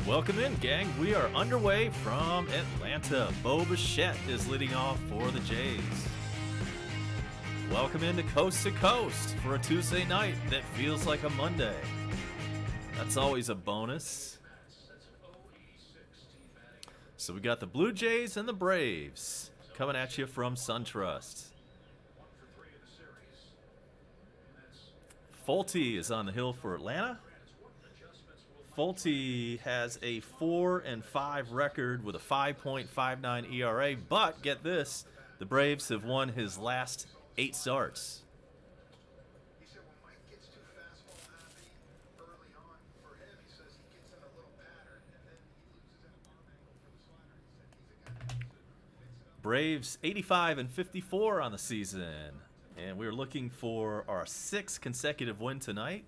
Welcome in, gang. We are underway from Atlanta. Bo Bichette is leading off for the Jays. Welcome into Coast to Coast for a Tuesday night that feels like a Monday. That's always a bonus. So we got the Blue Jays and the Braves coming at you from SunTrust. Fulte is on the hill for Atlanta. Fulte has a 4-5 record with a 5.59 ERA, but get this, the Braves have won his last 8 starts. Braves 85-54 on the season, and we're looking for our 6th consecutive win tonight.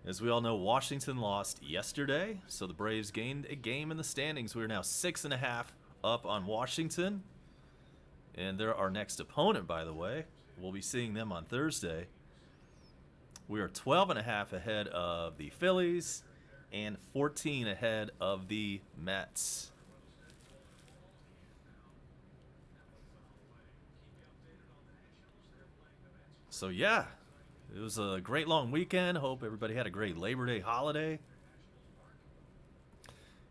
As we all know, Washington lost yesterday, so the Braves gained a game in the standings. We are now 6.5 up on Washington, and they're our next opponent, by the way. We'll be seeing them on Thursday. We are 12.5 ahead of the Phillies and 14 ahead of the Mets. So yeah, it was a great long weekend. Hope everybody had a great Labor Day holiday.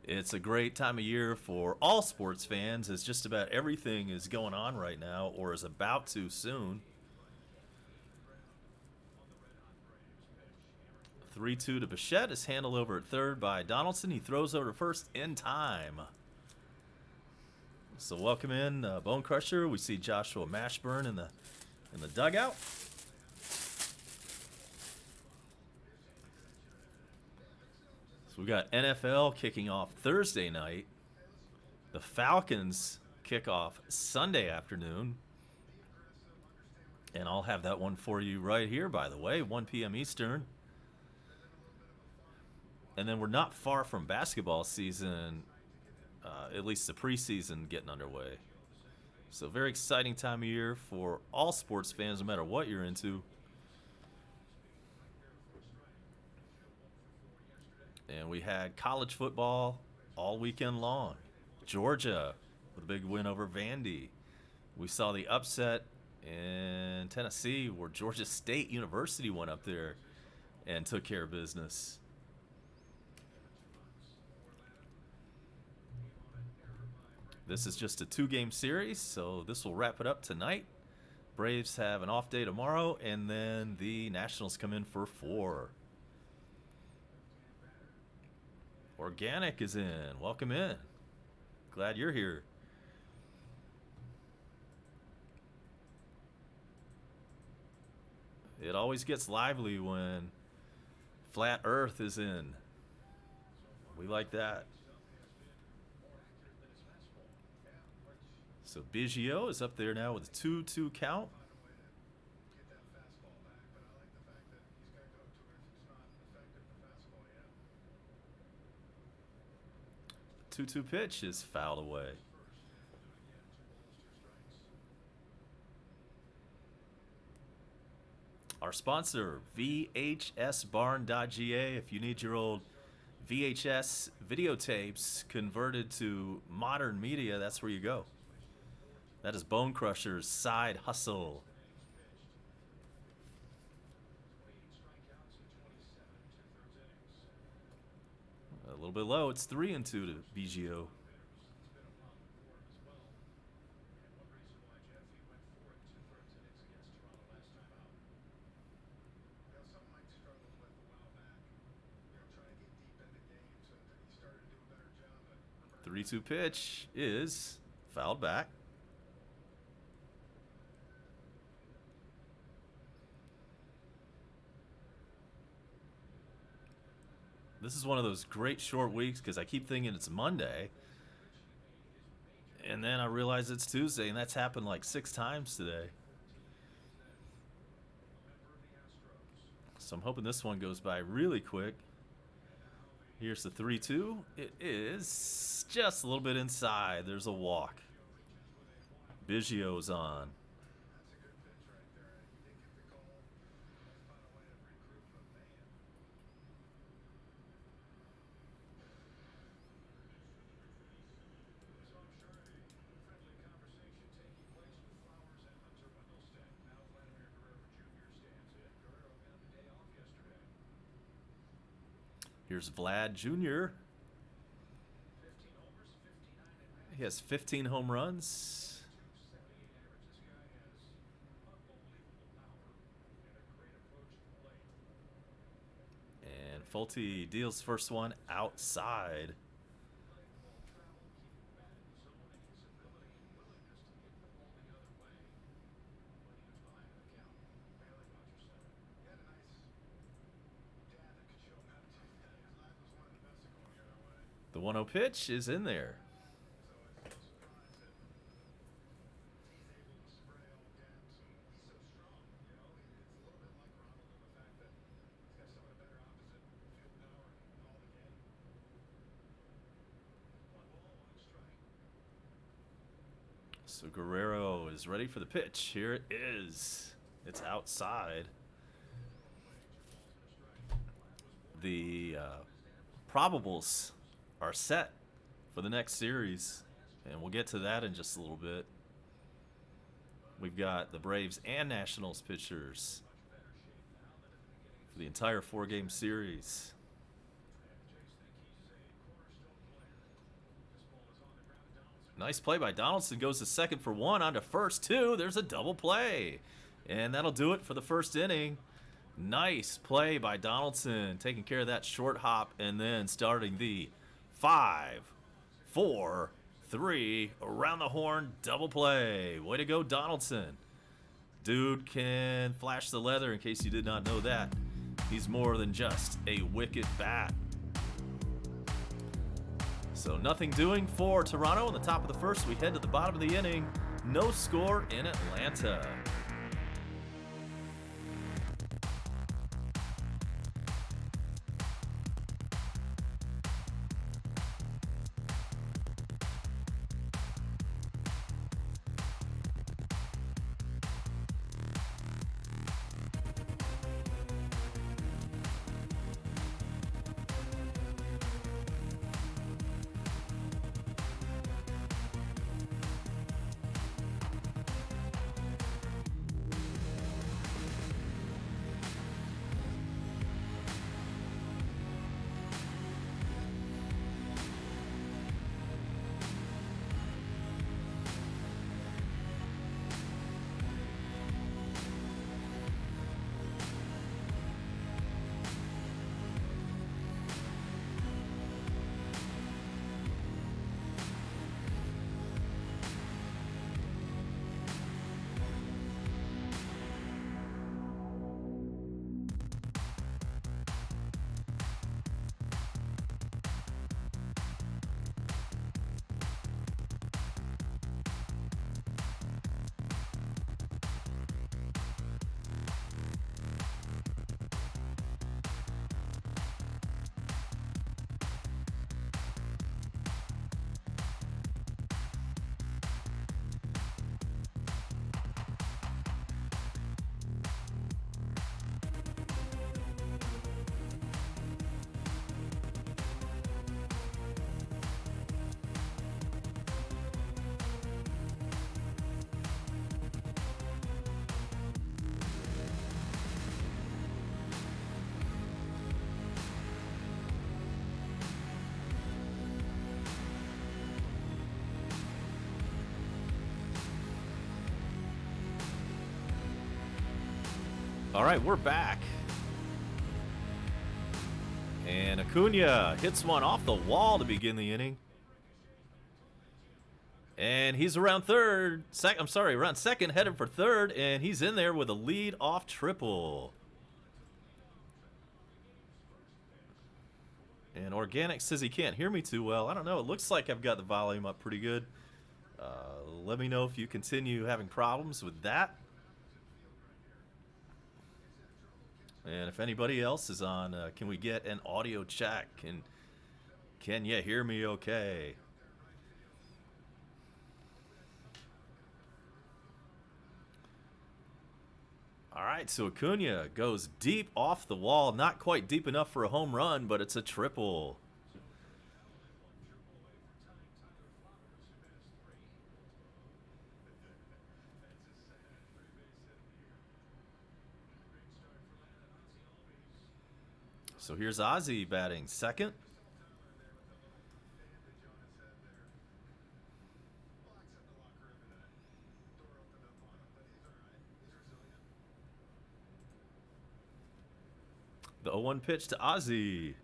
It's a great time of year for all sports fans, as just about everything is going on right now or is about to soon. 3-2 to Bichette is handled over at third by Donaldson. He throws over to first in time. So welcome in Bone Crusher. We see Joshua Mashburn in the dugout. So we got NFL kicking off Thursday night. The Falcons kick off Sunday afternoon. And I'll have that one for you right here, by the way, 1 p.m. Eastern. And then we're not far from basketball season, at least the preseason getting underway. So very exciting time of year for all sports fans, no matter what you're into. And we had college football all weekend long. Georgia with a big win over Vandy. We saw the upset in Tennessee where Georgia State University went up there and took care of business. This is just a 2-game series, so this will wrap it up tonight. Braves have an off day tomorrow, and then the Nationals come in for 4. Organic is in. Welcome in. Glad you're here. It always gets lively when Flat Earth is in. We like that. So Biggio is up there now with a 2-2 count. 2-2 pitch is fouled away. Our sponsor, VHSbarn.ga. If you need your old VHS videotapes converted to modern media, that's where you go. That is Bone Crusher's side hustle. A little bit low. It's 3-2 to Biggio. The 3-2 pitch is fouled back. This is one of those great short weeks because I keep thinking it's Monday. And then I realize it's Tuesday, and that's happened like 6 times today. So I'm hoping this one goes by really quick. Here's the 3-2. It is just a little bit inside. There's a walk. Biggio's on. Here's Vlad Jr. He has 15 home runs. And Fulte deals first one outside. The 1-0 pitch is in there. So Guerrero is ready for the pitch. Here it is. It's outside. The probables are set for the next series, and we'll get to that in just a little bit. We've got the Braves and Nationals pitchers for the entire 4-game series. Nice play by Donaldson. Goes to second for one, on to first, two. There's a double play. And that'll do it for the first inning. Nice play by Donaldson, taking care of that short hop and then starting the 5, 4, 3, around the horn, double play. Way to go, Donaldson. Dude can flash the leather, in case you did not know that. He's more than just a wicked bat. So nothing doing for Toronto in the top of the first. We head to the bottom of the inning. No score in Atlanta. All right, we're back. And Acuna hits one off the wall to begin the inning. And he's around around second, headed for third, and he's in there with a lead-off triple. And Organic says he can't hear me too well. I don't know. It looks like I've got the volume up pretty good. Let me know if you continue having problems with that. And if anybody else is on, can we get an audio check? And can you hear me okay? All right, so Acuna goes deep off the wall. Not quite deep enough for a home run, but it's a triple. So here's Ozzie batting second. The 0-1 pitch to Ozzie.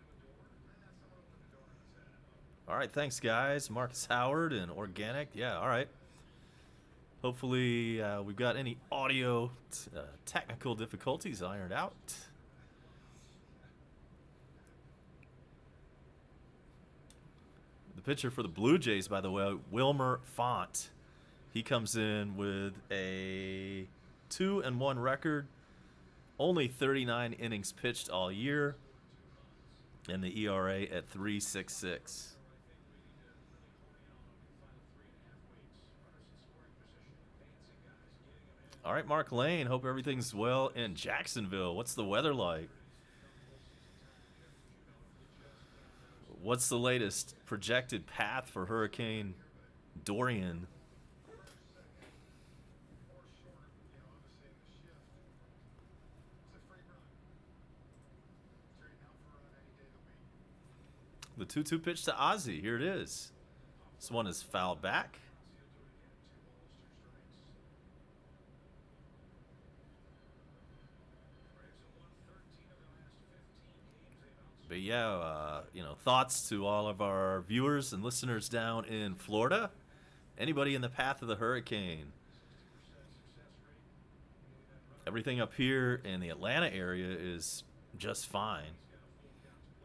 All right, thanks, guys. Marcus Howard and Organic. Yeah, all right. Hopefully we've got any audio technical difficulties ironed out. The pitcher for the Blue Jays, by the way, Wilmer Font. He comes in with a 2-1 record, only 39 innings pitched all year, and the ERA at 3.66. All right, Mark Lane, hope everything's well in Jacksonville. What's the weather like? What's the latest projected path for Hurricane Dorian? The 2-2 pitch to Ozzie. Here it is. This one is fouled back. But yeah, thoughts to all of our viewers and listeners down in Florida. Anybody in the path of the hurricane. Everything up here in the Atlanta area is just fine.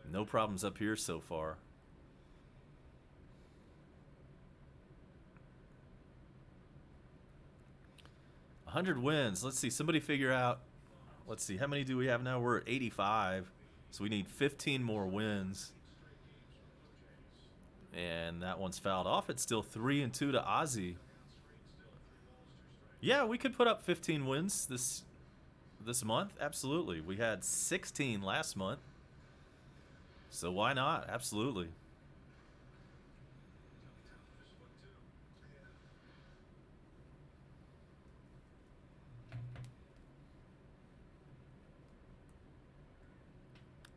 No problems up here so far. $100 wins. Let's see. Somebody figure out. Let's see. How many do we have now? We're at 85. So we need 15 more wins. And that one's fouled off. It's still 3-2 to Ozzie. Yeah, we could put up 15 wins this month. Absolutely. We had 16 last month. So why not? Absolutely.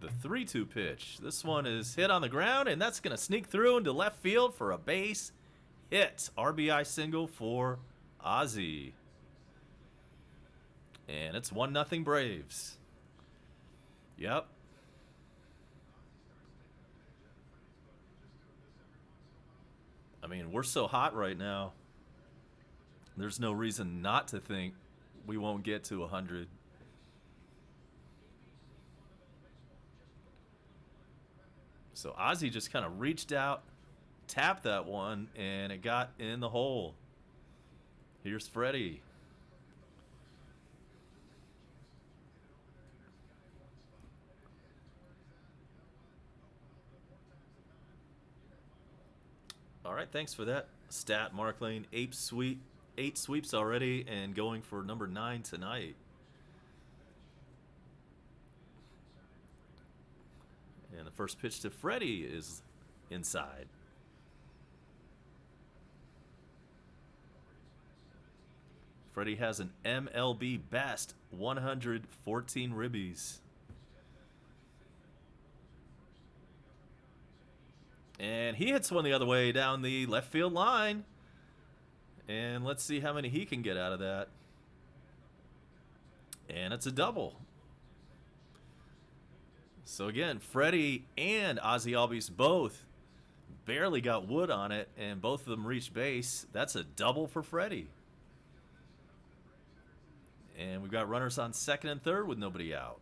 The 3-2 pitch. This one is hit on the ground, and that's going to sneak through into left field for a base hit. RBI single for Ozzie. And it's 1-0 Braves. Yep. I mean, we're so hot right now. There's no reason not to think we won't get to 100. So Ozzie just kind of reached out, tapped that one, and it got in the hole. Here's Freddie. All right, thanks for that stat, Mark Lane. 8 sweeps already and going for number 9 tonight. And the first pitch to Freddie is inside. Freddie has an MLB best 114 ribbies. And he hits one the other way down the left field line. And let's see how many he can get out of that. And it's a double. So again, Freddie and Ozzie Albies both barely got wood on it, and both of them reached base. That's a double for Freddie. And we've got runners on second and third with nobody out.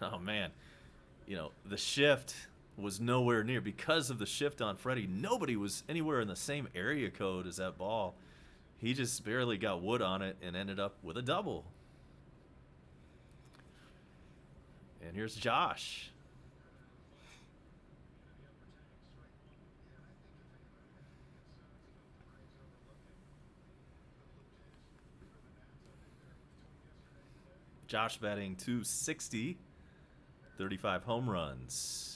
Oh, man. The shift was nowhere near. Because of the shift on Freddie, nobody was anywhere in the same area code as that ball. He just barely got wood on it and ended up with a double. And here's Josh. Josh batting .260, 35 home runs.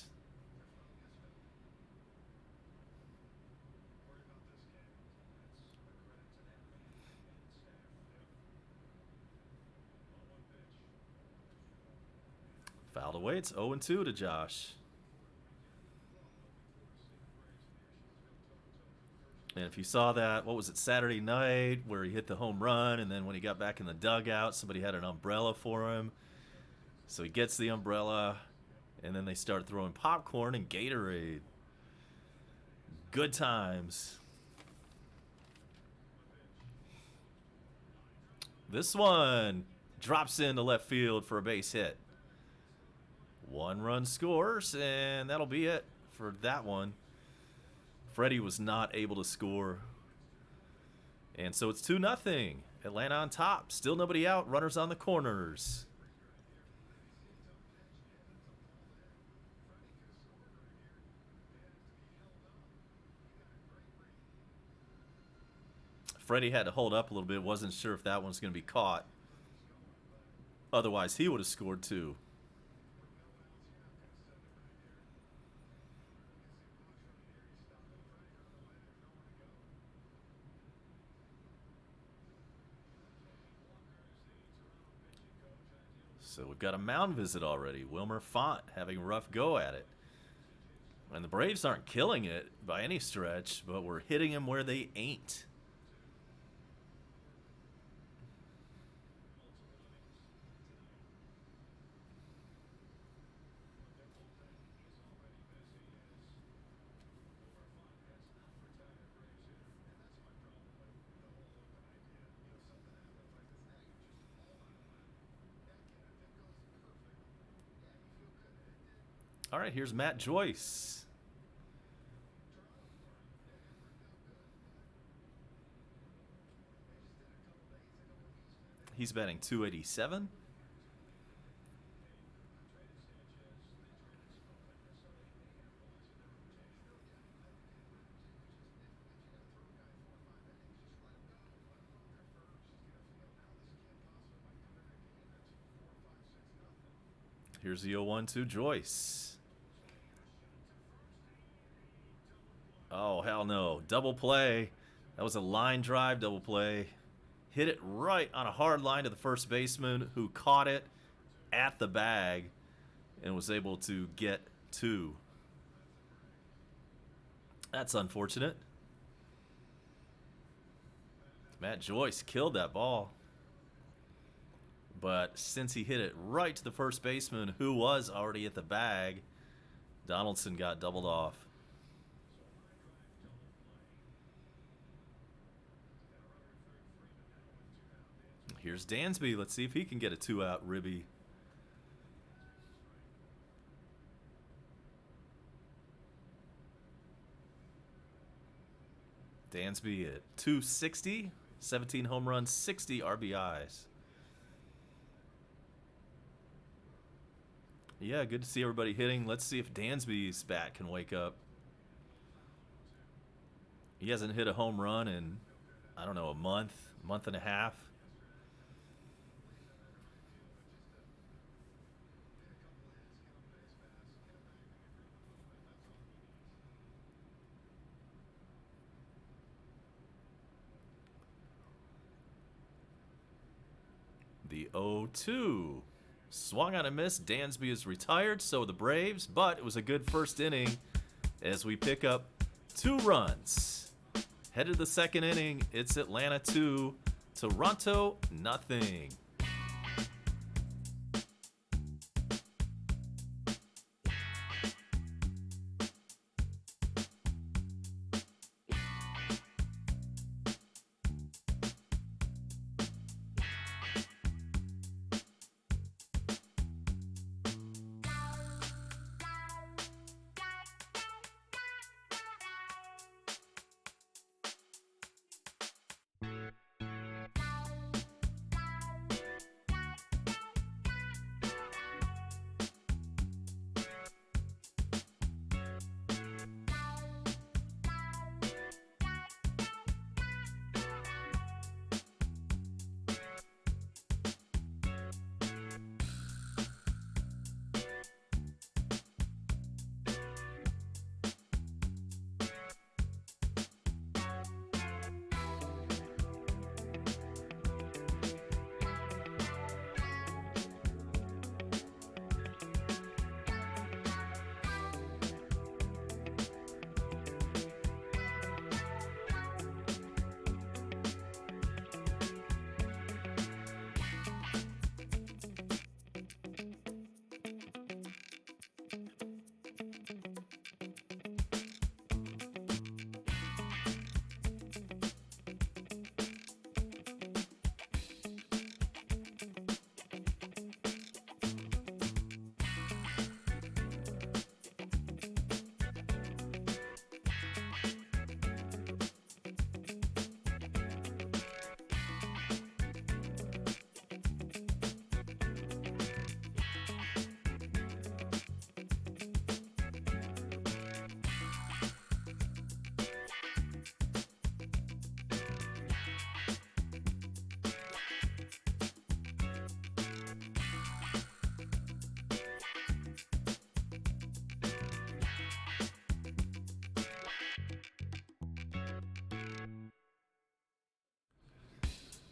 Fouled away. It's 0-2 to Josh. And if you saw that, what was it, Saturday night, where he hit the home run, and then when he got back in the dugout, somebody had an umbrella for him. So he gets the umbrella, and then they start throwing popcorn and Gatorade. Good times. This one drops into left field for a base hit. 1 run scores, and that'll be it for that one. Freddie was not able to score. And so it's 2-0. Atlanta on top. Still nobody out. Runners on the corners. Freddie had to hold up a little bit. Wasn't sure if that one's going to be caught. Otherwise, he would have scored too. So we've got a mound visit already. Wilmer Font having a rough go at it. And the Braves aren't killing it by any stretch, but we're hitting them where they ain't. All right, here's Matt Joyce. He's batting .287. Here's the 0-1 Joyce. Oh, hell no. Double play. That was a line drive double play. Hit it right on a hard line to the first baseman, who caught it at the bag and was able to get 2. That's unfortunate. Matt Joyce killed that ball. But since he hit it right to the first baseman, who was already at the bag, Donaldson got doubled off. Here's Dansby. Let's see if he can get a 2-out ribby. Dansby at .260, 17 home runs, 60 RBIs. Yeah, good to see everybody hitting. Let's see if Dansby's bat can wake up. He hasn't hit a home run in, I don't know, a month and a half. The 0-2. Swung on a miss. Dansby is retired, so the Braves, but it was a good first inning as we pick up 2 runs. Headed to the second inning, it's Atlanta 2, Toronto nothing.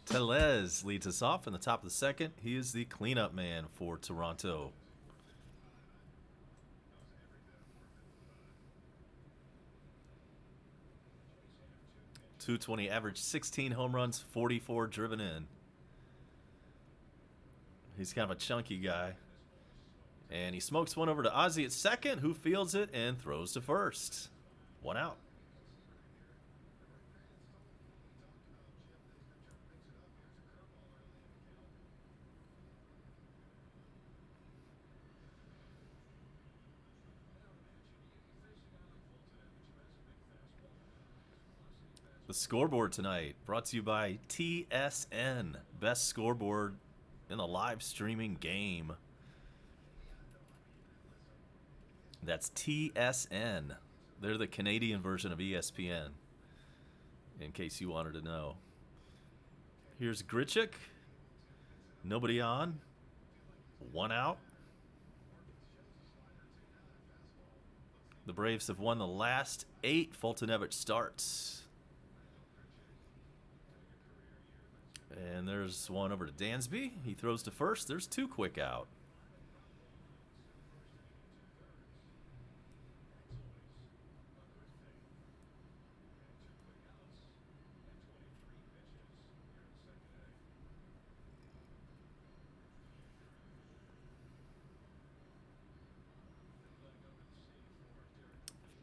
Tellez leads us off in the top of the second. He is the cleanup man for Toronto. .220 average, 16 home runs, 44 driven in. He's kind of a chunky guy. And he smokes one over to Ozzie at second, who fields it and throws to first. 1 out. The scoreboard tonight brought to you by TSN, best scoreboard in the live streaming game. That's TSN. They're the Canadian version of ESPN, in case you wanted to know. Here's Grichuk. Nobody on. 1 out. The Braves have won the last 8 Foltynewicz starts. And there's one over to Dansby. He throws to first. There's 2 quick out.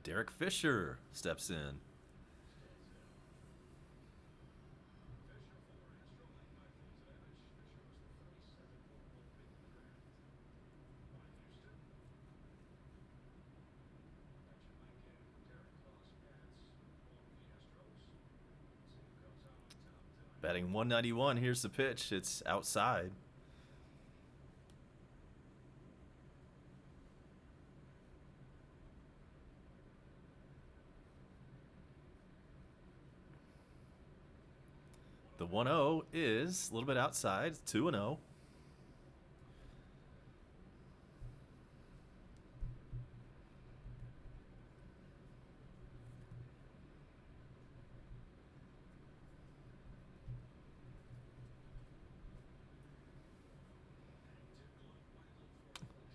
Derek Fisher steps in. Batting 191. Here's the pitch. It's outside. The 1-0 is a little bit outside. 2-0.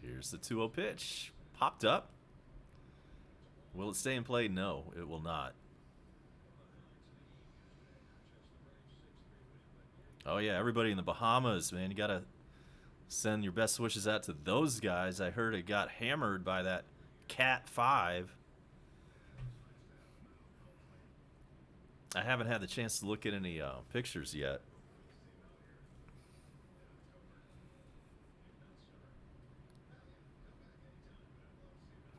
Here's the 2-0 pitch. Popped up. Will it stay in play? No, it will not. Oh, yeah, everybody in the Bahamas, man. You got to send your best wishes out to those guys. I heard it got hammered by that Cat 5. I haven't had the chance to look at any pictures yet.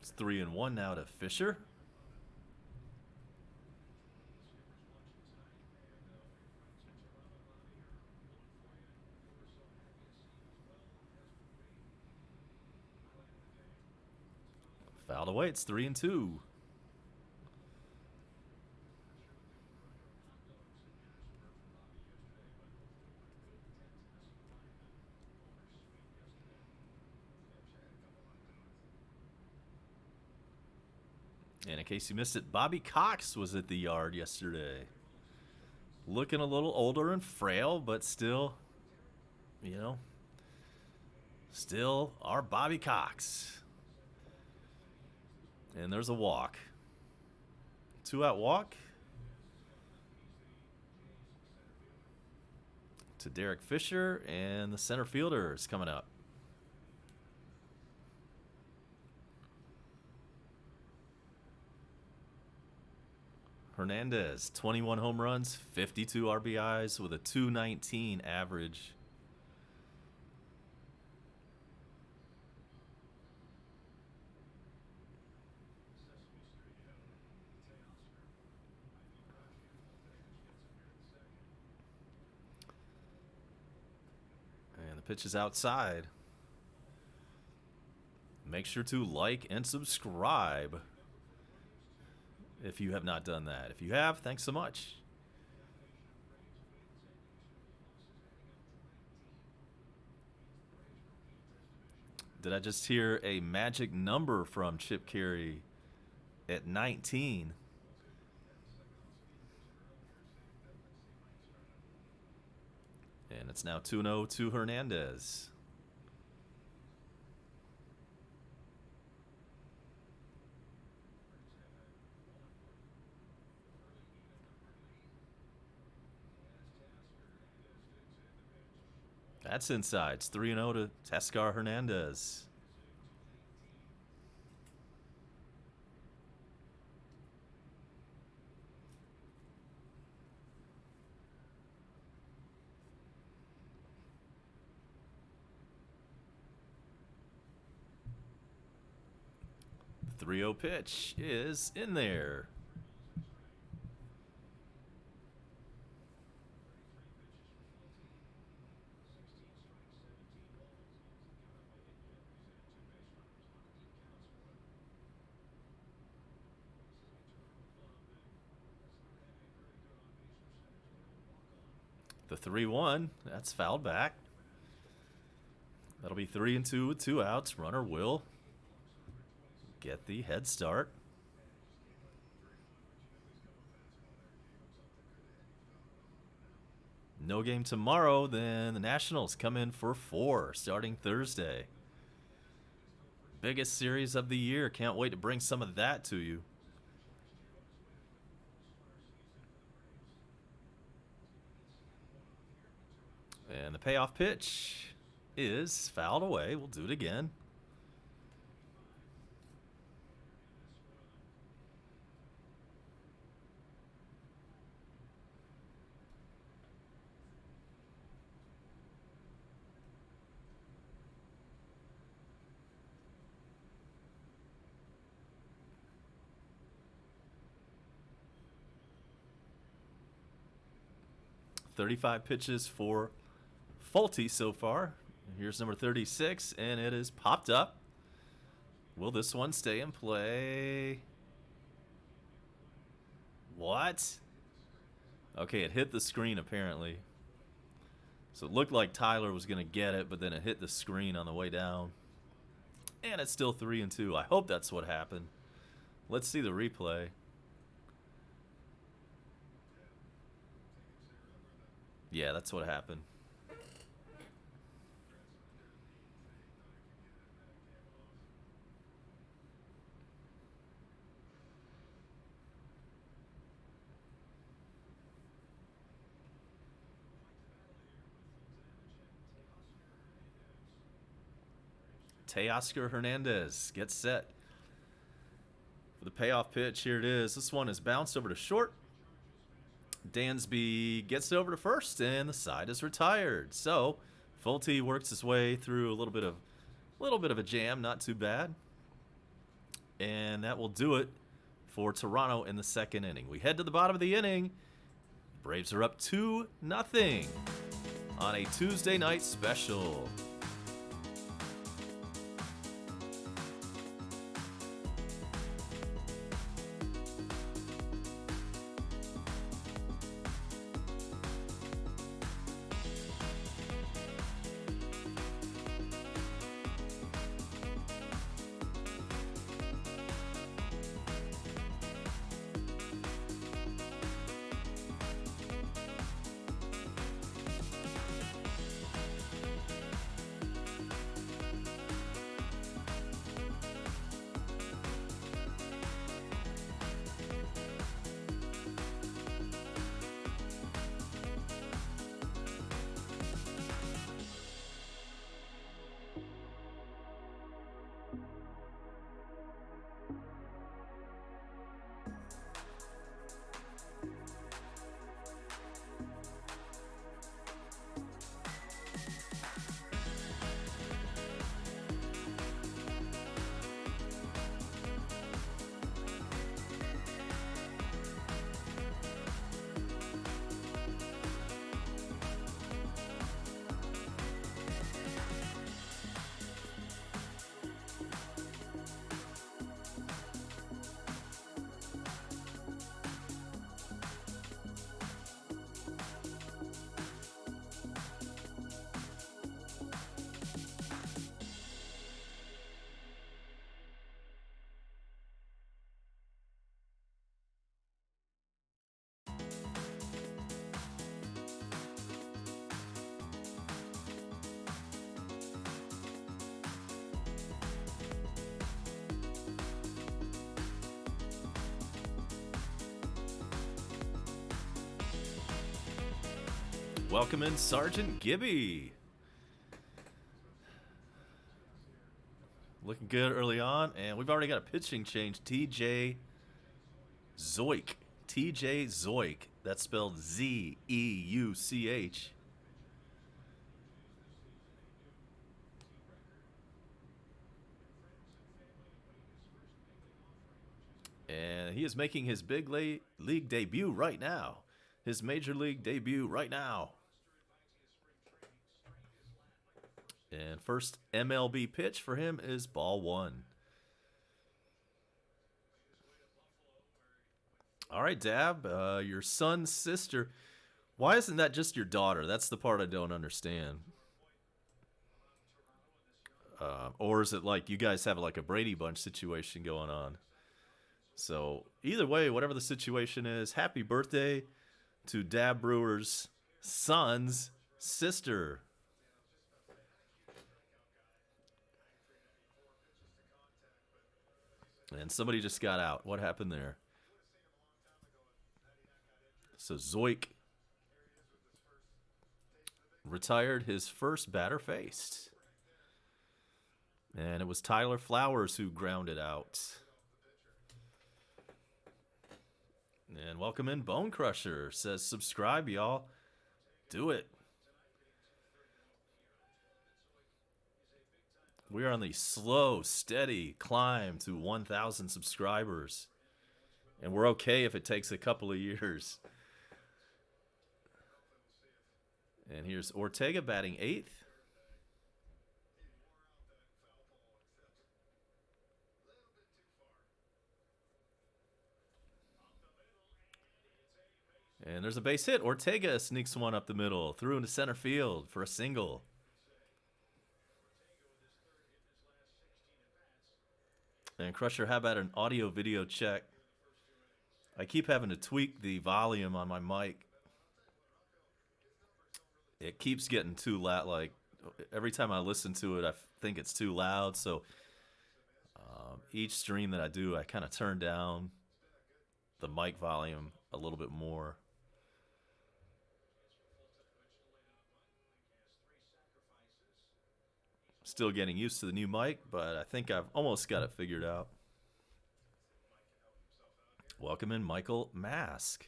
It's 3-1 now to Fisher. Fouled away. It's 3-2. And in case you missed it, Bobby Cox was at the yard yesterday. Looking a little older and frail, but still, you know, still our Bobby Cox. And there's a walk. 2-out walk to Derek Fisher, and the center fielder is coming up. Hernandez, 21 home runs, 52 RBIs with a .219 average. And the pitch is outside. Make sure to like and subscribe if you have not done that. If you have, thanks so much. Did I just hear a magic number from Chip Caray at 19? And it's now 2-0 to Hernandez. That's inside. It's 3-0 to Teoscar Hernandez. The 3-0 pitch is in there. The 3-1, that's fouled back. That'll be 3-2 with 2 outs. Runner will get the head start. No game tomorrow, then the Nationals come in for 4 starting Thursday. Biggest series of the year. Can't wait to bring some of that to you. And the payoff pitch is fouled away. We'll do it again. "35 pitches for Folty so far. Here's number 36, and it is popped up. Will this one stay in play? What? Okay, it hit the screen apparently. So it looked like Tyler was going to get it, but then it hit the screen on the way down. And it's still 3-2. I hope that's what happened. Let's see the replay. Yeah, that's what happened. Teoscar Hernandez gets set for the payoff pitch. Here it is. This one is bounced over to short. Dansby gets it over to first, and the side is retired. So Folty works his way through a little bit of a jam, not too bad. And that will do it for Toronto in the second inning. We head to the bottom of the inning. Braves are up 2-0 on a Tuesday night special. Welcome in Sergeant Gibby. Looking good early on, and we've already got a pitching change. TJ Zeuch. TJ Zeuch. That's spelled Z-E-U-C-H. And he is making his big league debut right now. His major league debut right now. And first MLB pitch for him is ball one. All right, Dab, your son's sister. Why isn't that just your daughter? That's the part I don't understand. Or is it like you guys have like a Brady Bunch situation going on? So either way, whatever the situation is, happy birthday to Dab Brewer's son's sister. And somebody just got out. What happened there? So Zeuch retired his first batter faced. And it was Tyler Flowers who grounded out. And welcome in Bone Crusher. Says subscribe, y'all. Do it. We are on the slow, steady climb to 1,000 subscribers. And we're okay if it takes a couple of years. And here's Ortega batting 8th. And there's a base hit. Ortega sneaks one up the middle, through into center field for a single. And Crusher, how about an audio video check? I keep having to tweak the volume on my mic. It keeps getting too loud. Like every time I listen to it, I think it's too loud. So each stream that I do, I kind of turn down the mic volume a little bit more. Still getting used to the new mic, but I think I've almost got it figured out. Welcome in Michael Mask.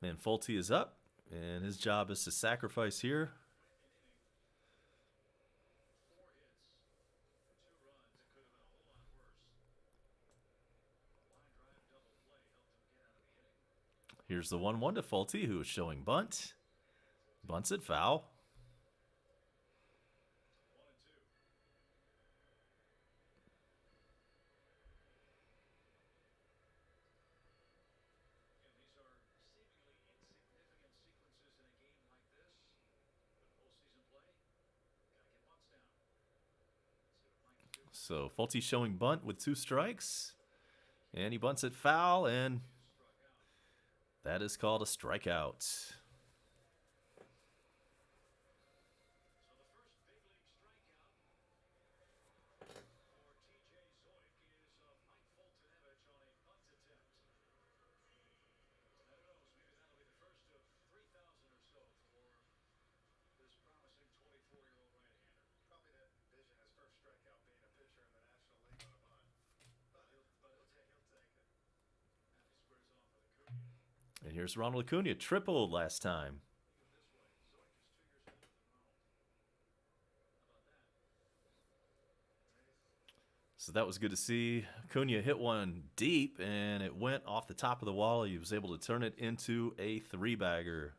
And Fulte is up, and his job is to sacrifice here. Here's the 1-1 to Fulte, who is showing bunt. Bunts it foul. So Fulte showing bunt with 2 strikes. And he bunts it foul, and that is called a strikeout. And here's Ronald Acuna, tripled last time. So that was good to see. Acuna hit one deep, and it went off the top of the wall. He was able to turn it into a 3-bagger.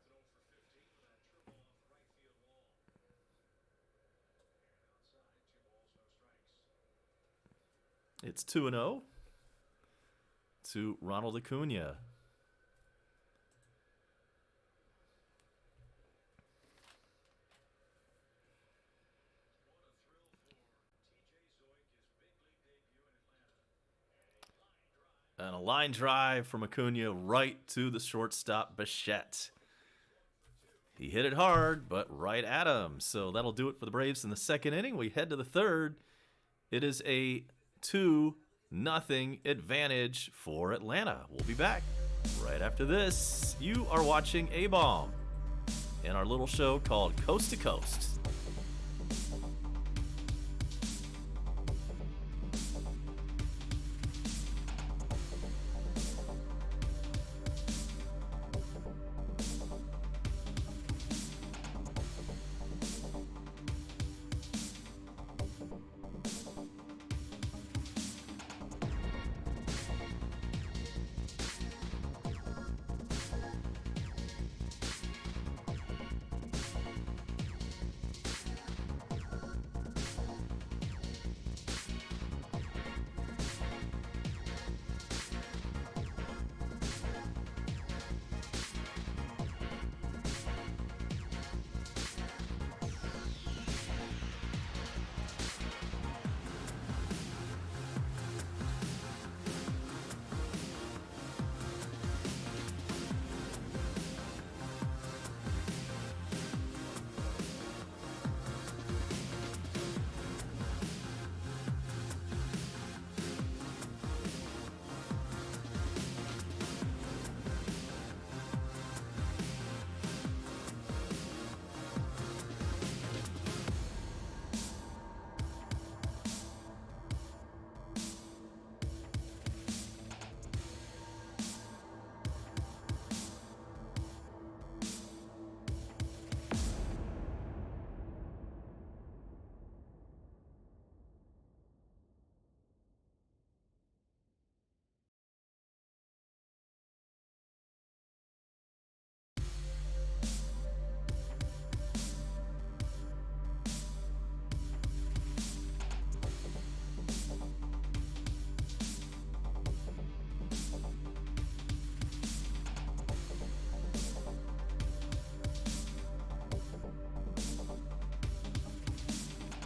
It's 2-0 to Ronald Acuna. And a line drive from Acuna right to the shortstop, Bichette. He hit it hard, but right at him. So that'll do it for the Braves in the second inning. We head to the third. It is a 2-0 advantage for Atlanta. We'll be back. Right after this, you are watching A-Bomb in our little show called Coast to Coast.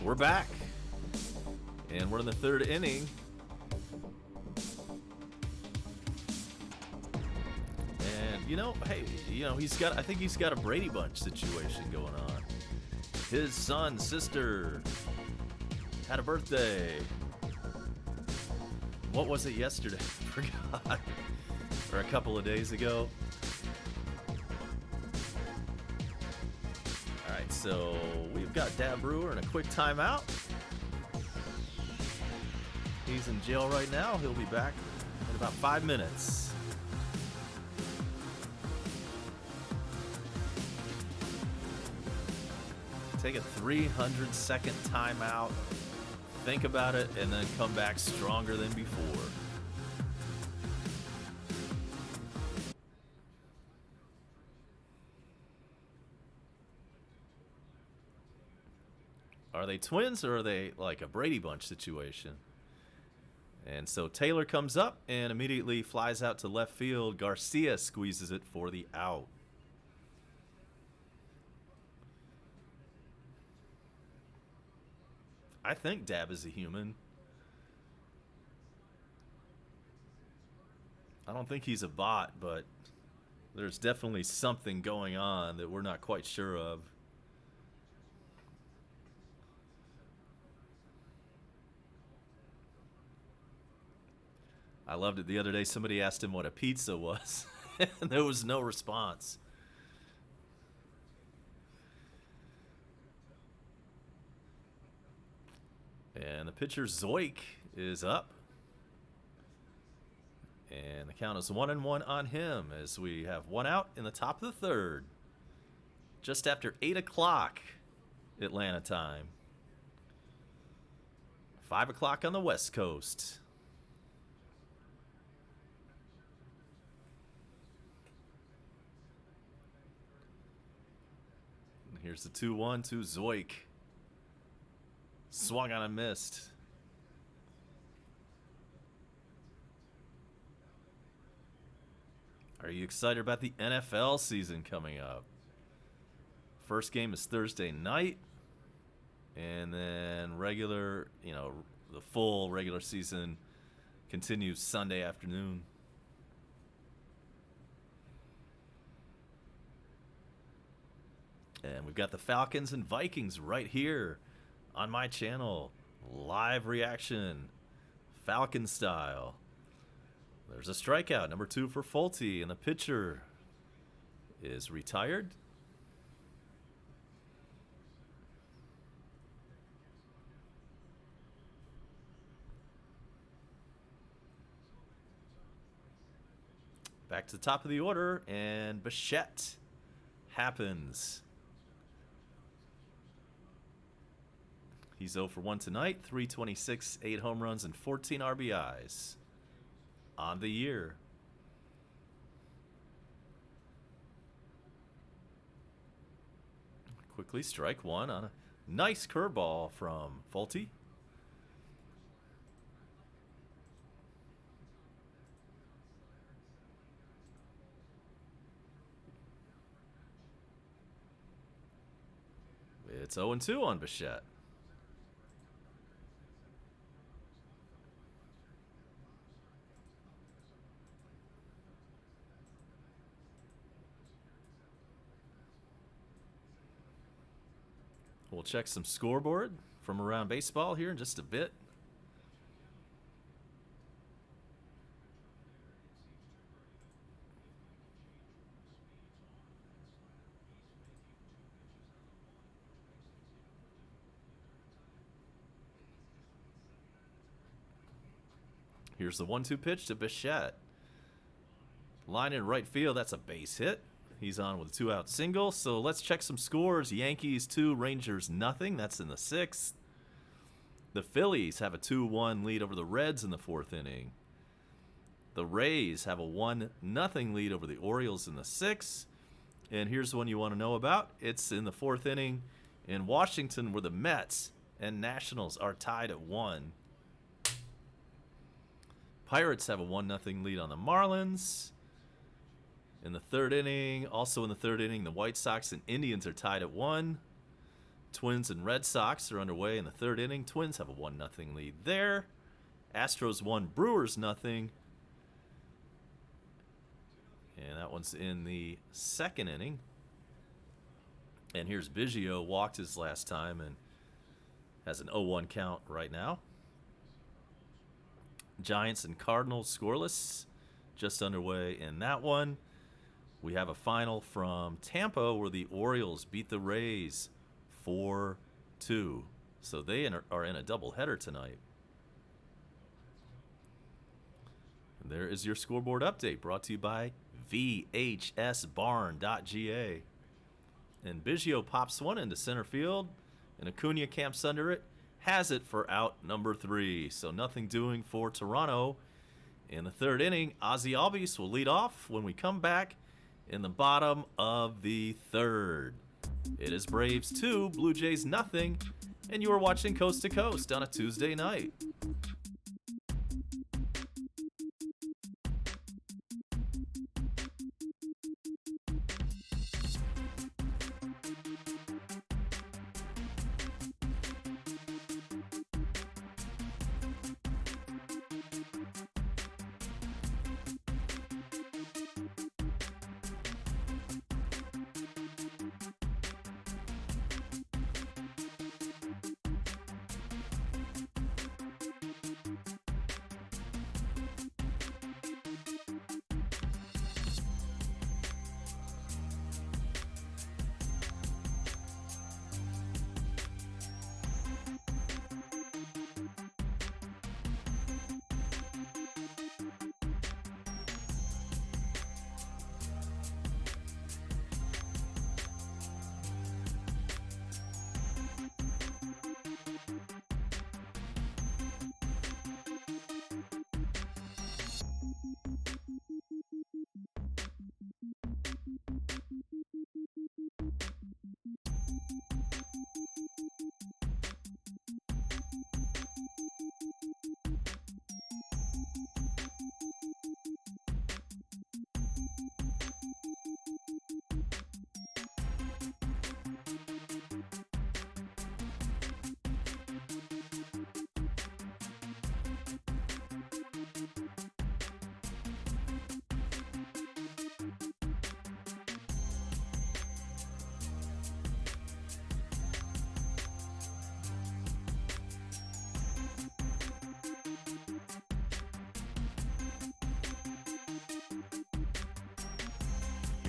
We're back, and we're in the third inning. And hey, I think he's got a Brady Bunch situation going on. His son, sister had a birthday. What was it yesterday? I forgot. Or a couple of days ago. Alright, so we've got Dad Brewer in a quick timeout. He's in jail right now. He'll be back in about 5 minutes. Take a 300-second timeout. Think about it, and then come back stronger than before. Are they twins, or are they like a Brady Bunch situation? And so Taylor comes up and immediately flies out to left field. Garcia squeezes it for the out. I think Dab is a human. I don't think he's a bot, but there's definitely something going on that we're not quite sure of. I loved it the other day. Somebody asked him what a pizza was, and there was no response. And the pitcher, Zoik, is up. And the count is 1-1 on him as we have one out in the top of the third. Just after 8 o'clock Atlanta time. 5 o'clock on the West Coast. And here's the 2-1 to Zoik. Swung on and missed. Are you excited about the NFL season coming up? First game is Thursday night. And then the full regular season continues Sunday afternoon. And we've got the Falcons and Vikings right here on my channel. Live reaction, Falcon style. There's a strikeout, number 2 for Fulte, and the pitcher is retired. Back to the top of the order, and Bichette happens. He's 0 for 1 tonight, 326, 8 home runs, and 14 RBIs on the year. Quickly strike one on a nice curveball from Fulte. It's 0-2 on Bichette. We'll check some scoreboard from around baseball here in just a bit. Here's the 1-2 pitch to Bichette. Line in right field, that's a base hit. He's on with a 2-out single. So let's check some scores. Yankees 2, Rangers nothing. That's in the 6th. The Phillies have a 2-1 lead over the Reds in the 4th inning. The Rays have a 1-0 lead over the Orioles in the 6th. And here's the one you want to know about. It's in the 4th inning in Washington, where the Mets and Nationals are tied at 1. Pirates have a 1-0 lead on the Marlins. In the 3rd inning, also in the 3rd inning, the White Sox and Indians are tied at 1. Twins and Red Sox are underway in the 3rd inning. Twins have a 1-0 lead there. Astros 1, Brewers nothing. And that one's in the 2nd inning. And here's Biggio, walked his last time and has an 0-1 count right now. Giants and Cardinals scoreless, just underway in that one. We have a final from Tampa where the Orioles beat the Rays 4-2. So they are in a doubleheader tonight. And there is your scoreboard update brought to you by VHSBarn.ga. And Biggio pops one into center field, and Acuna camps under it. Has it for out number 3. So nothing doing for Toronto. In the 3rd inning, Ozzie Albies will lead off when we come back in the bottom of the 3rd. It is Braves 2, Blue Jays nothing, and you are watching Coast to Coast on a Tuesday night.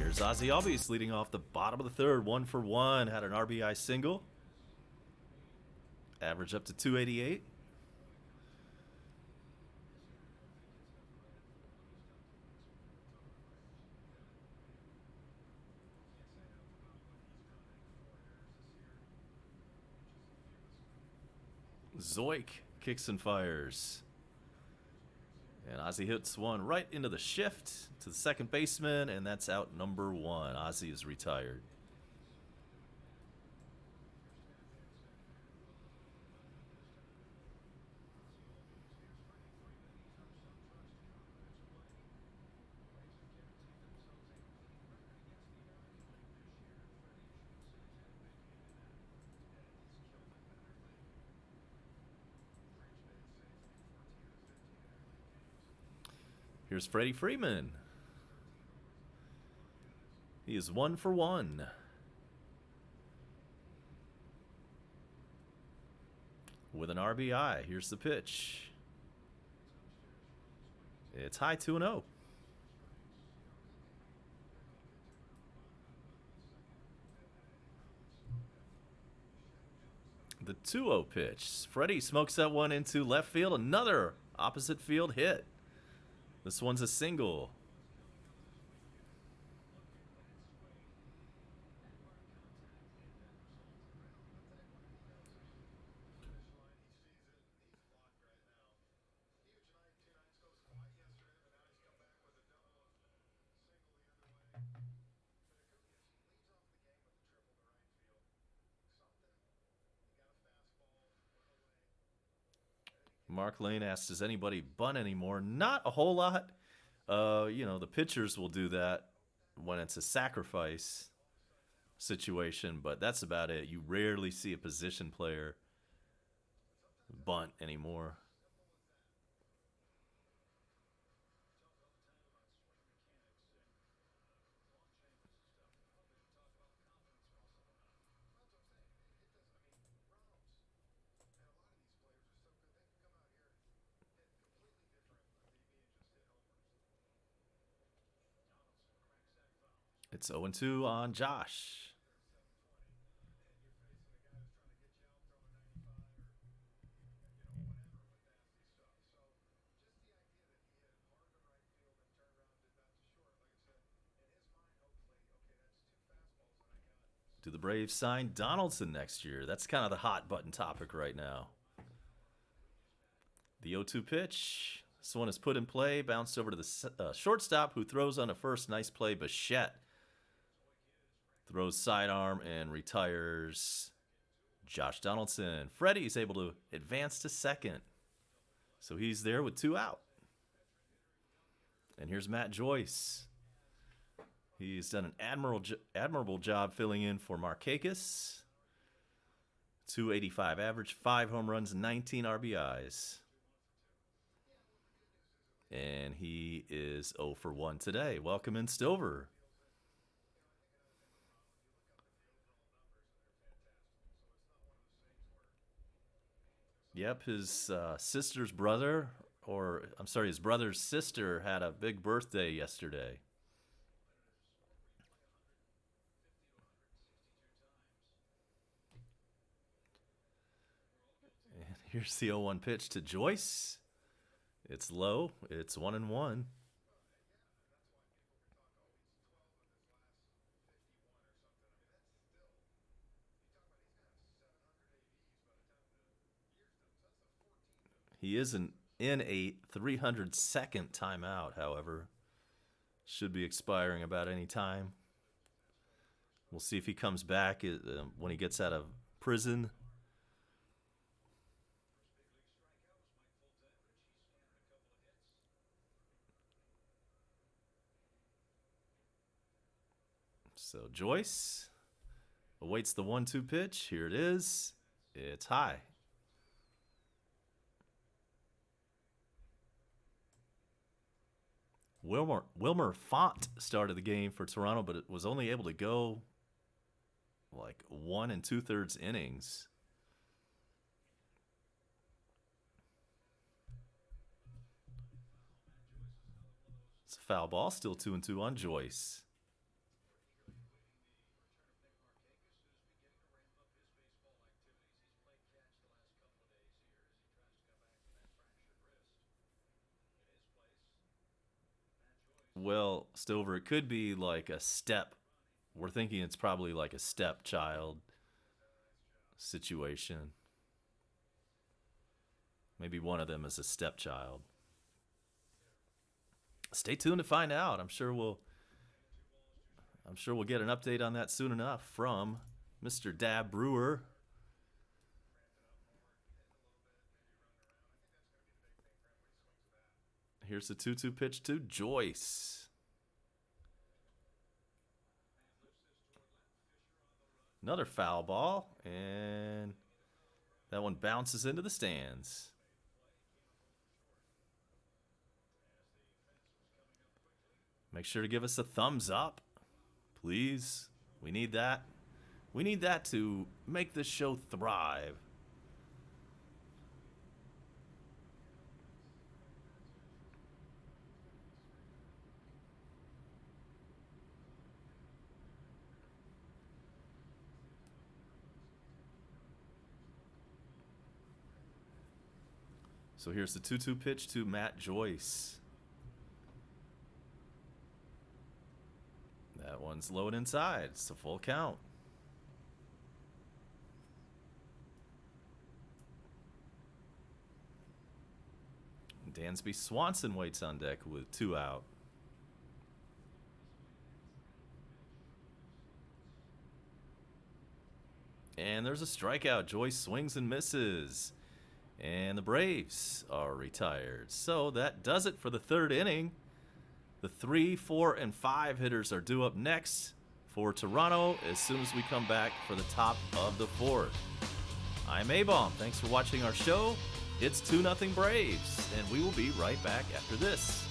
Here's Ozzie Albies leading off the bottom of the third, 1 for 1. Had an RBI single. Average up to 288. Zoik kicks and fires. And Ozzie hits one right into the shift to the second baseman, and that's out number 1. Ozzie is retired. Here's Freddie Freeman. He is 1 for 1. With an RBI. Here's the pitch. It's high 2-0. The 2-0 pitch. Freddie smokes that one into left field. Another opposite field hit. This one's a single. Mark Lane asks, does anybody bunt anymore? Not a whole lot. The pitchers will do that when it's a sacrifice situation, but that's about it. You rarely see a position player bunt anymore. It's 0-2 on Josh. Do the Braves sign Donaldson next year? That's kind of the hot button topic right now. The 0-2 pitch. This one is put in play, bounced over to the shortstop, who throws on a first. Nice play. Bichette throws sidearm and retires Josh Donaldson. Freddie's able to advance to second. So he's there with 2 out. And here's Matt Joyce. He's done an admirable job filling in for Markakis. 285 average, 5 home runs, 19 RBIs. And he is 0 for 1 today. Welcome in, Stover. Yep, his sister's brother, his brother's sister had a big birthday yesterday. And here's the 0-1 pitch to Joyce. It's low. It's 1-1. He isn't in a 302nd timeout, however. Should be expiring about any time. We'll see if he comes back when he gets out of prison. So Joyce awaits the 1-2 pitch. Here it is. It's high. Wilmer Font started the game for Toronto, but it was only able to go like 1 2/3 innings. It's a foul ball, still 2-2 on Joyce. Well, Stover, it could be like a step. We're thinking it's probably like a stepchild situation. Maybe one of them is a stepchild. Stay tuned to find out. I'm sure we'll get an update on that soon enough from Mr. Dab Brewer. Here's the 2-2 pitch to Joyce. Another foul ball, and that one bounces into the stands. Make sure to give us a thumbs up, please. We need that. We need that to make this show thrive. So here's the 2-2 pitch to Matt Joyce. That one's low and inside. It's a full count. Dansby Swanson waits on deck with 2 out. And there's a strikeout. Joyce swings and misses. And the Braves are retired. So that does it for the 3rd inning. The 3, 4, and 5 hitters are due up next for Toronto as soon as we come back for the top of the 4th. I'm A-Bomb. Thanks for watching our show. It's 2-0 Braves, and we will be right back after this.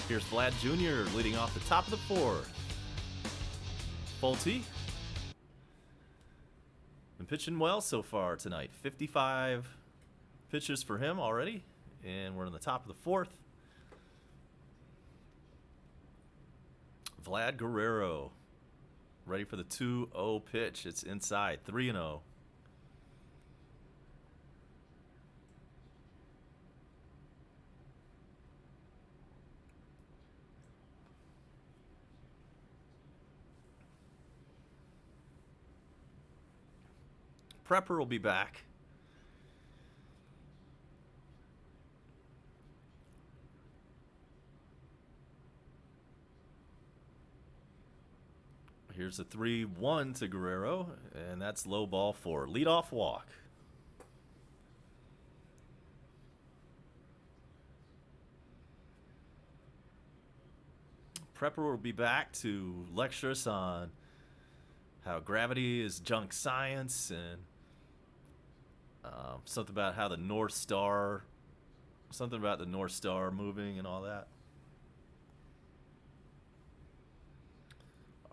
Here's Vlad Jr. leading off the top of the 4th. Fulte. Been pitching well so far tonight. 55 pitches for him already. And we're in the top of the 4th. Vlad Guerrero ready for the 2-0 pitch. It's inside. 3-0. Prepper will be back. Here's a 3-1 to Guerrero, and that's low ball for leadoff walk. Prepper will be back to lecture us on how gravity is junk science and something about how the North Star, something about the North Star moving and all that.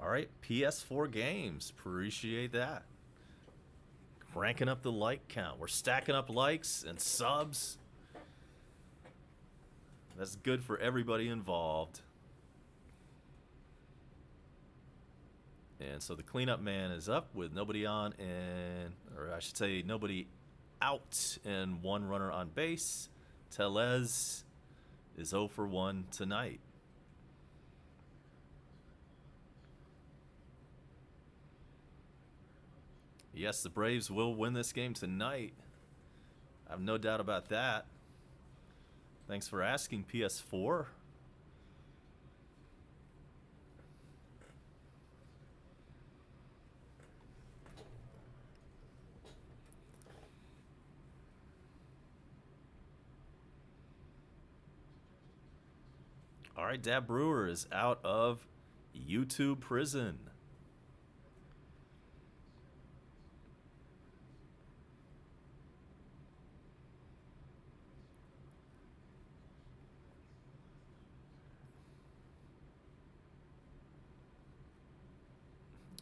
All right, PS4 games. Appreciate that. Cranking up the like count. We're stacking up likes and subs. That's good for everybody involved. And so the cleanup man is up with nobody on or I should say nobody out and one runner on base. Tellez is 0 for 1 tonight. Yes, the Braves will win this game tonight. I have no doubt about that. Thanks for asking, PS4. All right, Dab Brewer is out of YouTube prison.